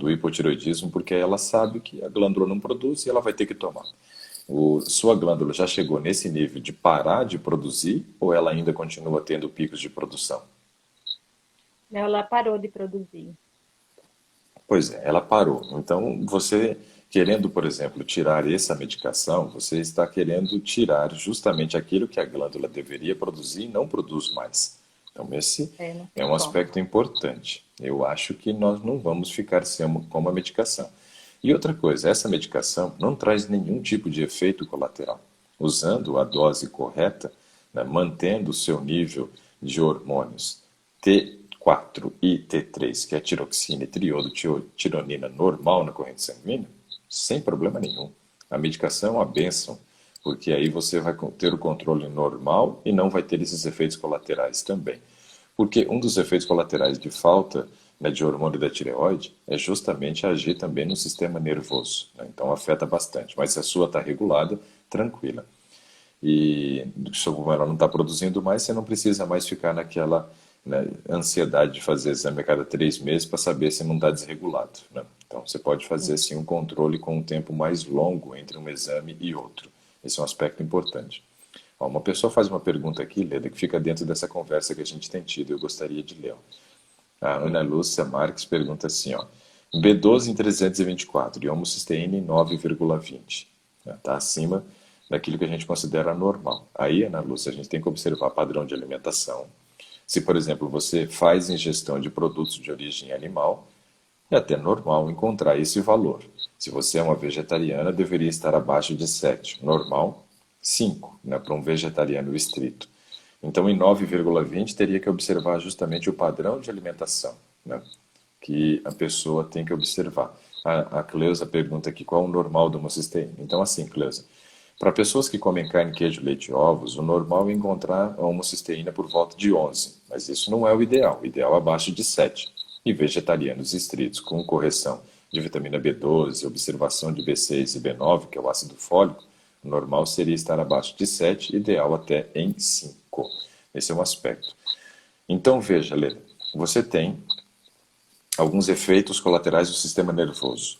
hipotireoidismo, porque ela sabe que a glândula não produz e ela vai ter que tomar. Sua glândula já chegou nesse nível de parar de produzir ou ela ainda continua tendo picos de produção? Ela parou de produzir. Pois é, ela parou. Então, você querendo, por exemplo, tirar essa medicação, você está querendo tirar justamente aquilo que a glândula deveria produzir e não produz mais. Então, esse É, não é tem um como. aspecto importante. Eu acho que nós não vamos ficar sem com uma medicação. E outra coisa, essa medicação não traz nenhum tipo de efeito colateral. Usando a dose correta, né, mantendo o seu nível de hormônios T4 e T3, que é tiroxina e triodotironina normal na corrente sanguínea, sem problema nenhum. A medicação é uma bênção, porque aí você vai ter o controle normal e não vai ter esses efeitos colaterais também. Porque um dos efeitos colaterais de falta né, de hormônio da tireoide é justamente agir também no sistema nervoso, né? Então afeta bastante. Mas se a sua está regulada, tranquila. E como ela não está produzindo mais, você não precisa mais ficar naquela, né, ansiedade de fazer exame a cada 3 meses para saber se não está desregulado, né? Então você pode fazer sim um controle com um tempo mais longo entre um exame e outro. Esse é um aspecto importante. Ó, uma pessoa faz uma pergunta aqui, Leda, que fica dentro dessa conversa que a gente tem tido. Eu gostaria de ler. Ó. A Ana Lúcia Marques pergunta assim, ó, B12 em 324 e homocisteína em 9,20. Está acima daquilo que a gente considera normal. Aí, Ana Lúcia, a gente tem que observar padrão de alimentação. Se, por exemplo, você faz ingestão de produtos de origem animal, é até normal encontrar esse valor. Se você é uma vegetariana, deveria estar abaixo de 7. Normal, 5, né, para um vegetariano estrito. Então, em 9,20 teria que observar justamente o padrão de alimentação, né, que a pessoa tem que observar. A Cleusa pergunta aqui qual é o normal do homocisteína. Então, assim, Cleusa, para pessoas que comem carne, queijo, leite e ovos, o normal é encontrar a homocisteína por volta de 11, mas isso não é o ideal. O ideal é abaixo de 7. E vegetarianos estritos com correção de vitamina B12, observação de B6 e B9, que é o ácido fólico, o normal seria estar abaixo de 7, ideal até em 5. Esse é um aspecto. Então, veja, Lê, você tem alguns efeitos colaterais do sistema nervoso,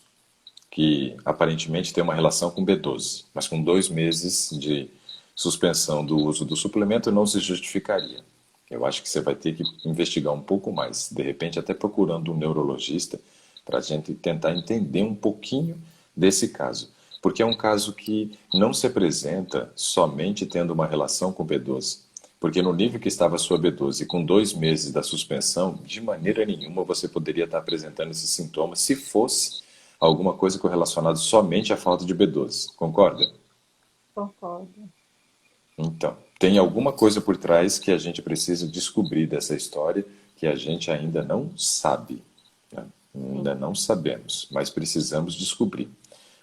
que aparentemente tem uma relação com B12, mas com 2 meses de suspensão do uso do suplemento não se justificaria. Eu acho que você vai ter que investigar um pouco mais, de repente até procurando um neurologista, para a gente tentar entender um pouquinho desse caso. Porque é um caso que não se apresenta somente tendo uma relação com B12. Porque no nível que estava a sua B12 com 2 meses da suspensão, de maneira nenhuma você poderia estar apresentando esses sintomas se fosse alguma coisa correlacionada somente à falta de B12. Concorda? Concordo. Então, tem alguma coisa por trás que a gente precisa descobrir dessa história que a gente ainda não sabe, né? Ainda não sabemos, mas precisamos descobrir.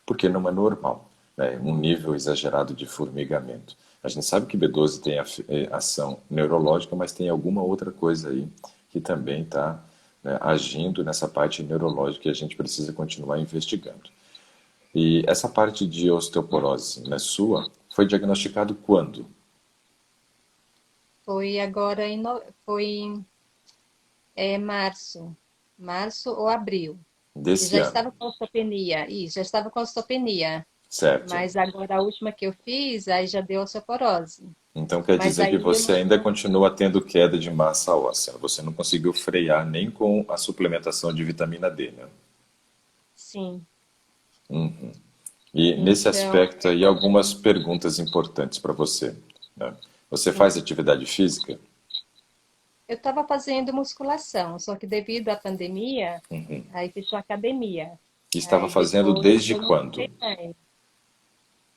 Porque não é normal, né, um nível exagerado de formigamento. A gente sabe que B12 tem ação neurológica, mas tem alguma outra coisa aí que também está, né, agindo nessa parte neurológica e a gente precisa continuar investigando. E essa parte de osteoporose, né, sua, foi diagnosticado quando? Foi agora foi em março ou abril. E Desse já ano, estava com osteopenia, isso, já estava com osteopenia. certo? Mas agora a última que eu fiz, aí já deu osteoporose. Então quer Mas dizer que aí eu você ainda não. continua tendo queda de massa óssea. Você não conseguiu frear nem com a suplementação de vitamina D, né? Sim. E nesse Então, aspecto aí, algumas perguntas importantes para você, né? Você sim. faz atividade física? Eu estava fazendo musculação, só que devido à pandemia, aí fechou a academia. E estava Aí fazendo depois desde eu não quando? fiquei mais.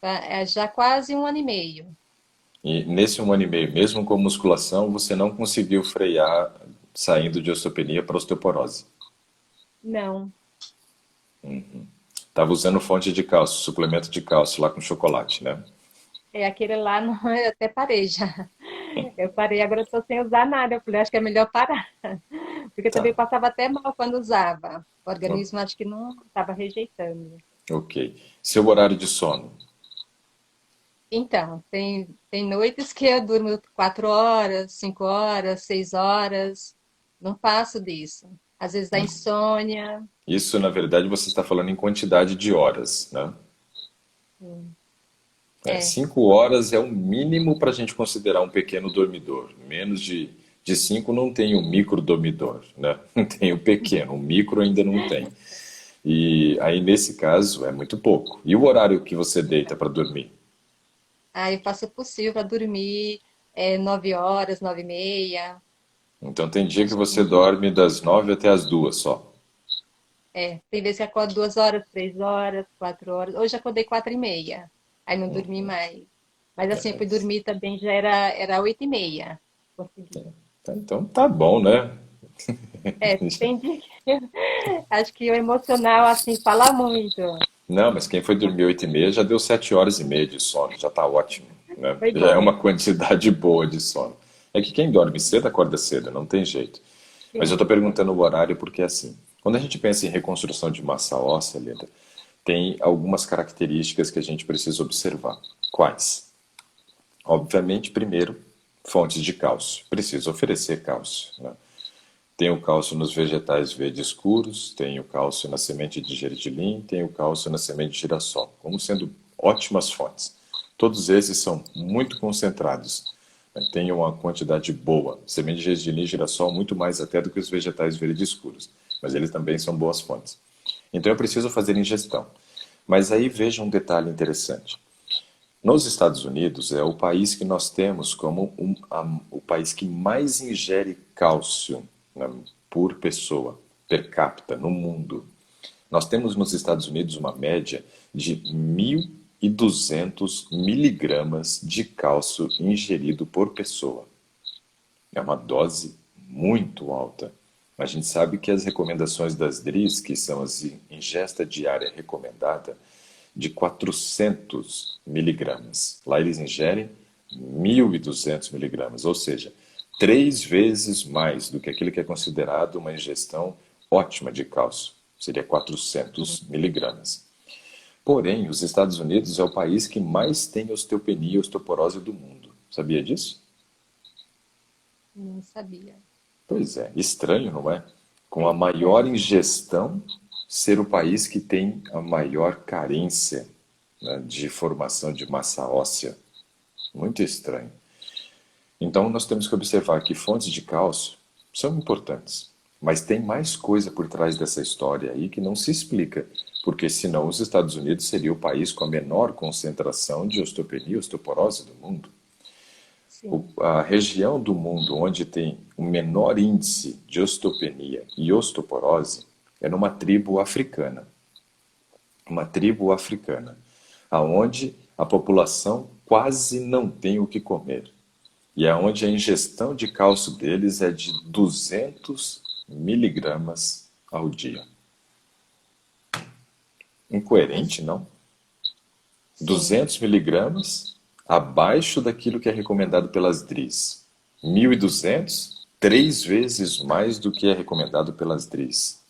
É já quase um ano e meio. E nesse 1 ano e meio, mesmo com musculação, você não conseguiu frear saindo de osteopenia para osteoporose. Não. Estava usando fonte de cálcio, suplemento de cálcio lá com chocolate, né? É aquele lá, não, eu até parei já. Eu parei, agora eu estou sem usar nada. Eu falei, acho que é melhor parar. Porque também Tá, passava até mal quando usava. O o- organismo acho que não estava rejeitando. ok. Seu horário de sono? Então, tem noites que eu durmo 4 horas, 5 horas, 6 horas. Não passo disso. Às vezes dá insônia. Isso, na verdade, você está falando em quantidade de horas, né? É, 5 horas é o mínimo para a gente considerar um pequeno dormidor. Menos de 5 não tem o micro dormidor, né? Tem o pequeno, o micro ainda não tem. E aí, nesse caso, é muito pouco. E o horário que você deita para dormir? aí eu faço o possível para dormir 9 horas, 9h30. Então, tem dia que Acho você que dorme das 9 até as 2 só. tem vezes que acordo 2 horas, 3 horas, 4 horas. Hoje acordei 4h30. Aí não dormi mais. Mas assim, eu fui dormir também já era 8h30. Consegui. Então, tá bom, né? Tem dia que acho que o emocional assim fala muito. Não, mas quem foi dormir 8h30 já deu 7 horas e meia de sono, já tá ótimo, né? Foi Já é bom. uma quantidade boa de sono. É que quem dorme cedo acorda cedo, não tem jeito. Mas eu Sim. estou perguntando o horário porque, assim, quando a gente pensa em reconstrução de massa óssea, Leda, tem algumas características que a gente precisa observar. Quais? Obviamente, primeiro, fontes de cálcio. Precisa oferecer cálcio, né? Tem o cálcio nos vegetais verdes escuros, tem o cálcio na semente de gergelim, tem o cálcio na semente de girassol, como sendo ótimas fontes. Todos esses são muito concentrados, né? Tem uma quantidade boa. Semente de gergelim e girassol muito mais até do que os vegetais verdes escuros, mas eles também são boas fontes. Então eu preciso fazer ingestão. Mas aí veja um detalhe interessante. Nos Estados Unidos é o país que nós temos como o país que mais ingere cálcio, né, por pessoa, per capita, no mundo. Nós temos nos Estados Unidos uma média de 1.200 miligramas de cálcio ingerido por pessoa. É uma dose muito alta. A gente sabe que as recomendações das DRIs, que são as ingesta diária recomendada, de 400 miligramas. Lá eles ingerem 1.200 miligramas, ou seja, 3 vezes mais do que aquilo que é considerado uma ingestão ótima de cálcio. Seria 400 miligramas. Porém, os Estados Unidos é o país que mais tem osteopenia e osteoporose do mundo. Sabia disso? Não sabia. Pois é, estranho, não é? Com a Pois maior é. ingestão, ser o país que tem a maior carência, né, de formação de massa óssea. Muito estranho. Então, nós temos que observar que fontes de cálcio são importantes, mas tem mais coisa por trás dessa história aí que não se explica, porque senão os Estados Unidos seria o país com a menor concentração de osteopenia e osteoporose do mundo. Sim. A região do mundo onde tem o menor índice de osteopenia e osteoporose é numa tribo africana. Uma tribo africana, aonde a população quase não tem o que comer. E é onde a ingestão de cálcio deles é de 200 miligramas ao dia. Mas, Incoerente, não? sim. 200 miligramas abaixo daquilo que é recomendado pelas DRIs. 1.200, 3 vezes mais do que é recomendado pelas DRIs.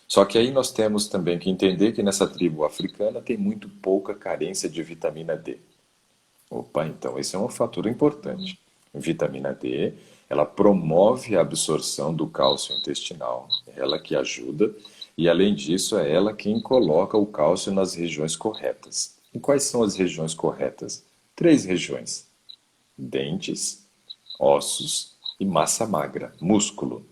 Só que aí nós temos também que entender que nessa tribo africana tem muito pouca carência de vitamina D. Opa, então esse é um fator Uhum. importante. Vitamina D, ela promove a absorção do cálcio intestinal, é ela que ajuda, e além disso é ela quem coloca o cálcio nas regiões corretas. E quais são as regiões corretas? 3 regiões: dentes, ossos e massa magra, músculo.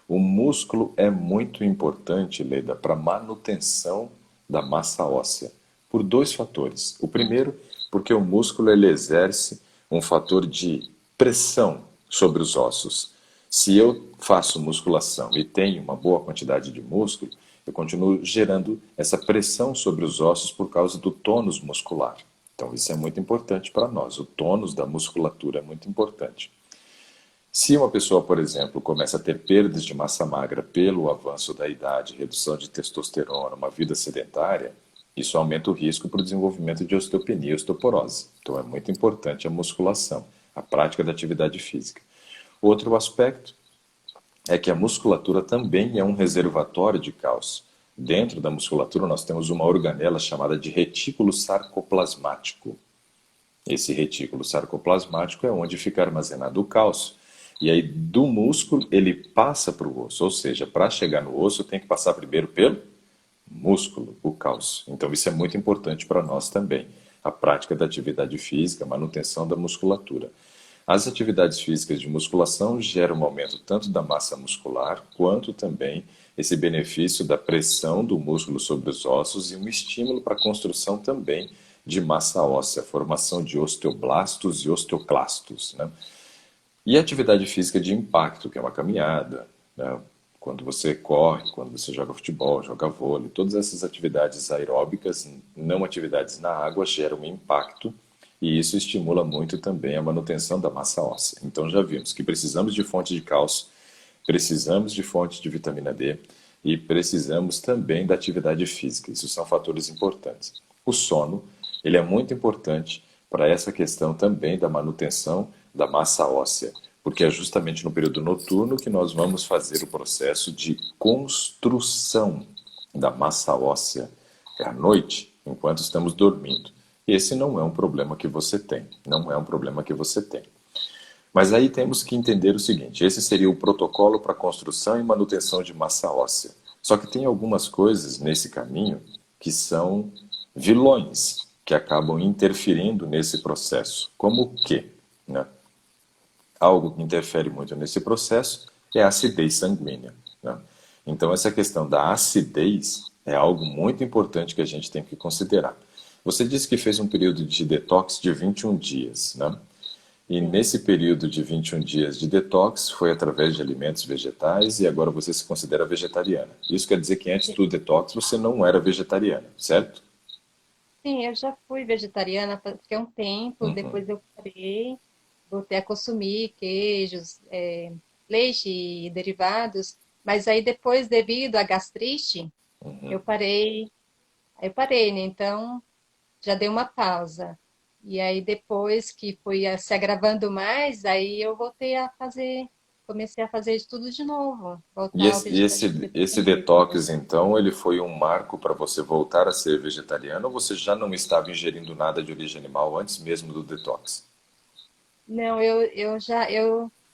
O músculo é muito importante, Leda, para a manutenção da massa óssea, por 2 fatores. O primeiro, porque o músculo ele exerce um fator de pressão sobre os ossos. Se eu faço musculação e tenho uma boa quantidade de músculo, eu continuo gerando essa pressão sobre os ossos por causa do tônus muscular. Então, isso é muito importante para nós. O tônus da musculatura é muito importante. Se uma pessoa, por exemplo, começa a ter perdas de massa magra pelo avanço da idade, redução de testosterona, uma vida sedentária, isso aumenta o risco para o desenvolvimento de osteopenia e osteoporose. Então é muito importante a musculação, a prática da atividade física. Outro aspecto é que a musculatura também é um reservatório de cálcio. Dentro da musculatura nós temos uma organela chamada de retículo sarcoplasmático. Esse retículo sarcoplasmático é onde fica armazenado o cálcio. E aí, do músculo, ele passa para o osso. Ou seja, para chegar no osso, tem que passar primeiro pelo músculo, o cálcio. Então, isso é muito importante para nós também. A prática da atividade física, a manutenção da musculatura. As atividades físicas de musculação geram um aumento tanto da massa muscular, quanto também esse benefício da pressão do músculo sobre os ossos e um estímulo para a construção também de massa óssea, formação de osteoblastos e osteoclastos, né? E a atividade física de impacto, que é uma caminhada, né? Quando você corre, quando você joga futebol, joga vôlei, todas essas atividades aeróbicas, não atividades na água, geram impacto e isso estimula muito também a manutenção da massa óssea. Então já vimos que precisamos de fonte de cálcio, precisamos de fonte de vitamina D e precisamos também da atividade física. Isso são fatores importantes. O sono, ele é muito importante para essa questão também da manutenção da massa óssea, porque é justamente no período noturno que nós vamos fazer o processo de construção da massa óssea. É à noite, enquanto estamos dormindo. Esse não é um problema que você tem. Não é um problema que você tem. Mas aí temos que entender o seguinte: esse seria o protocolo para construção e manutenção de massa óssea. Só que tem algumas coisas nesse caminho que são vilões, que acabam interferindo nesse processo. Como o quê? Né? Algo que interfere muito nesse processo é a acidez sanguínea. Né? Então, essa questão da acidez é algo muito importante que a gente tem que considerar. Você disse que fez um período de detox de 21 dias, né? E Sim. nesse período de 21 dias de detox foi através de alimentos vegetais e agora você se considera vegetariana. Isso quer dizer que antes do detox você não era vegetariana, certo? Sim, eu já fui vegetariana, fiquei um tempo, Uhum, depois eu parei, voltei a consumir queijos, leite e derivados, mas aí depois, devido à gastrite, uhum. eu parei, né? Então já dei uma pausa. E aí depois que foi se agravando mais, aí eu voltei a fazer, comecei a fazer de tudo de novo, E voltar ao esse vegetarianismo. detox, então, ele foi um marco para você voltar a ser vegetariana ou você já não estava ingerindo nada de origem animal antes mesmo do detox? Não,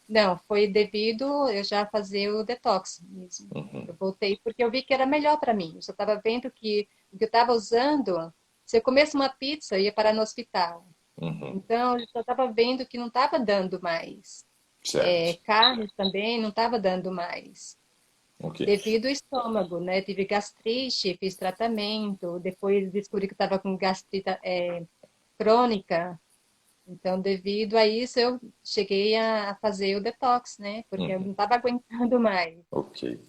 não, foi devido eu já fazer o detox mesmo. Eu voltei porque eu vi que era melhor para mim. Eu só estava vendo que o que eu estava usando, se eu comesse uma pizza, eu ia parar no hospital. Uhum, Então, eu só estava vendo que não estava dando mais. certo. Carne também não estava dando mais. Ok. Devido ao estômago, né? Tive gastrite, fiz tratamento, depois descobri que estava com gastrite, crônica. Então, devido a isso, eu cheguei a fazer o detox, né? Porque eu não estava aguentando mais. Ok.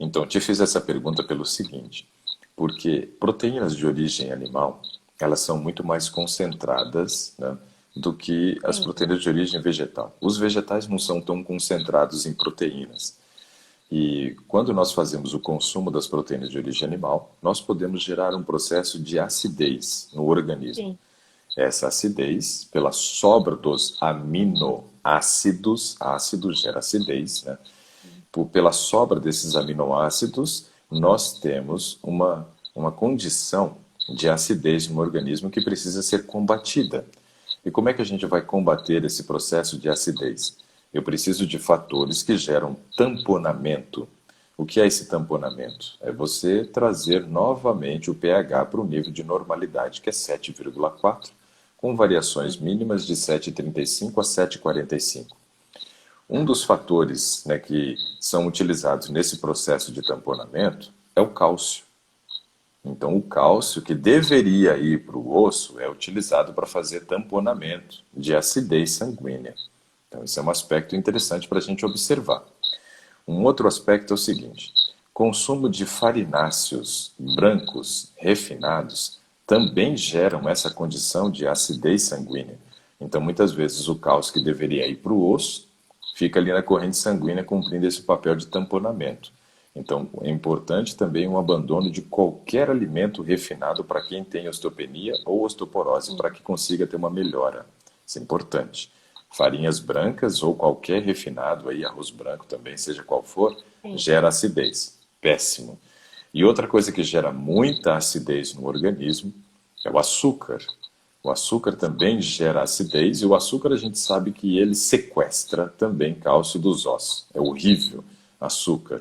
Então, te fiz essa pergunta pelo seguinte, porque proteínas de origem animal, elas são muito mais concentradas, né, do que as Sim, proteínas de origem vegetal. Os vegetais não são tão concentrados em proteínas. E quando nós fazemos o consumo das proteínas de origem animal, nós podemos gerar um processo de acidez no organismo. sim, Essa acidez, pela sobra dos aminoácidos, ácido gera acidez, né? Pela sobra desses aminoácidos, nós temos uma condição de acidez no organismo que precisa ser combatida. E como é que a gente vai combater esse processo de acidez? Eu preciso de fatores que geram tamponamento. O que é esse tamponamento? É você trazer novamente o pH para o nível de normalidade, que é 7,4, com variações sim, mínimas de 7,35 a 7,45. Um dos fatores, né, que são utilizados nesse processo de tamponamento é o cálcio. Então, o cálcio que deveria ir para o osso é utilizado para fazer tamponamento de acidez sanguínea. Então, esse é um aspecto interessante para a gente observar. Um outro aspecto é o seguinte: consumo de farináceos brancos refinados também geram essa condição de acidez sanguínea. Então, muitas vezes, o cálcio que deveria ir para o osso fica ali na corrente sanguínea cumprindo esse papel de tamponamento. Então, é importante também um abandono de qualquer alimento refinado para quem tem osteopenia ou osteoporose, sim, para que consiga ter uma melhora. Isso é importante. Farinhas brancas ou qualquer refinado, aí, arroz branco também, seja qual for, sim. gera acidez. Péssimo. E outra coisa que gera muita acidez no organismo é o açúcar. O açúcar também gera acidez e o açúcar a gente sabe que ele sequestra também cálcio dos ossos. É horrível, açúcar.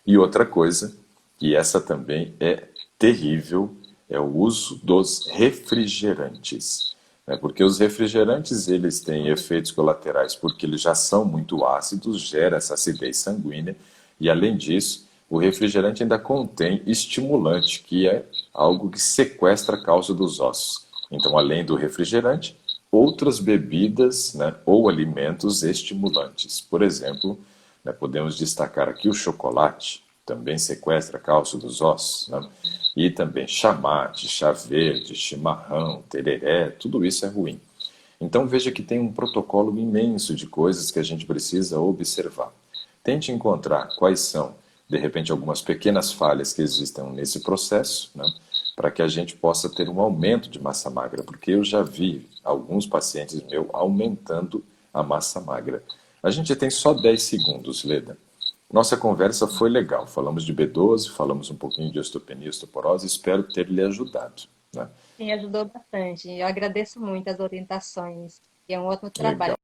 E outra coisa, e essa também é terrível, é o uso dos refrigerantes. Né? Porque os refrigerantes eles têm efeitos colaterais porque eles já são muito ácidos, gera essa acidez sanguínea e além disso, o refrigerante ainda contém estimulante, que é algo que sequestra cálcio dos ossos. Então, além do refrigerante, outras bebidas, né, ou alimentos estimulantes. Por exemplo, né, podemos destacar aqui o chocolate, também sequestra cálcio dos ossos, né? E também chamate, chá verde, chimarrão, tereré, tudo isso é ruim. Então veja que tem um protocolo imenso de coisas que a gente precisa observar. Tente encontrar quais são, de repente, algumas pequenas falhas que existam nesse processo, né, para que a gente possa ter um aumento de massa magra, porque eu já vi alguns pacientes meus aumentando a massa magra. A gente tem só 10 segundos, Leda. Nossa conversa foi legal. Falamos de B12, falamos um pouquinho de osteopenia e osteoporose. Espero ter lhe ajudado. Né? Sim, ajudou bastante. Eu agradeço muito as orientações. E é um ótimo Legal. trabalho.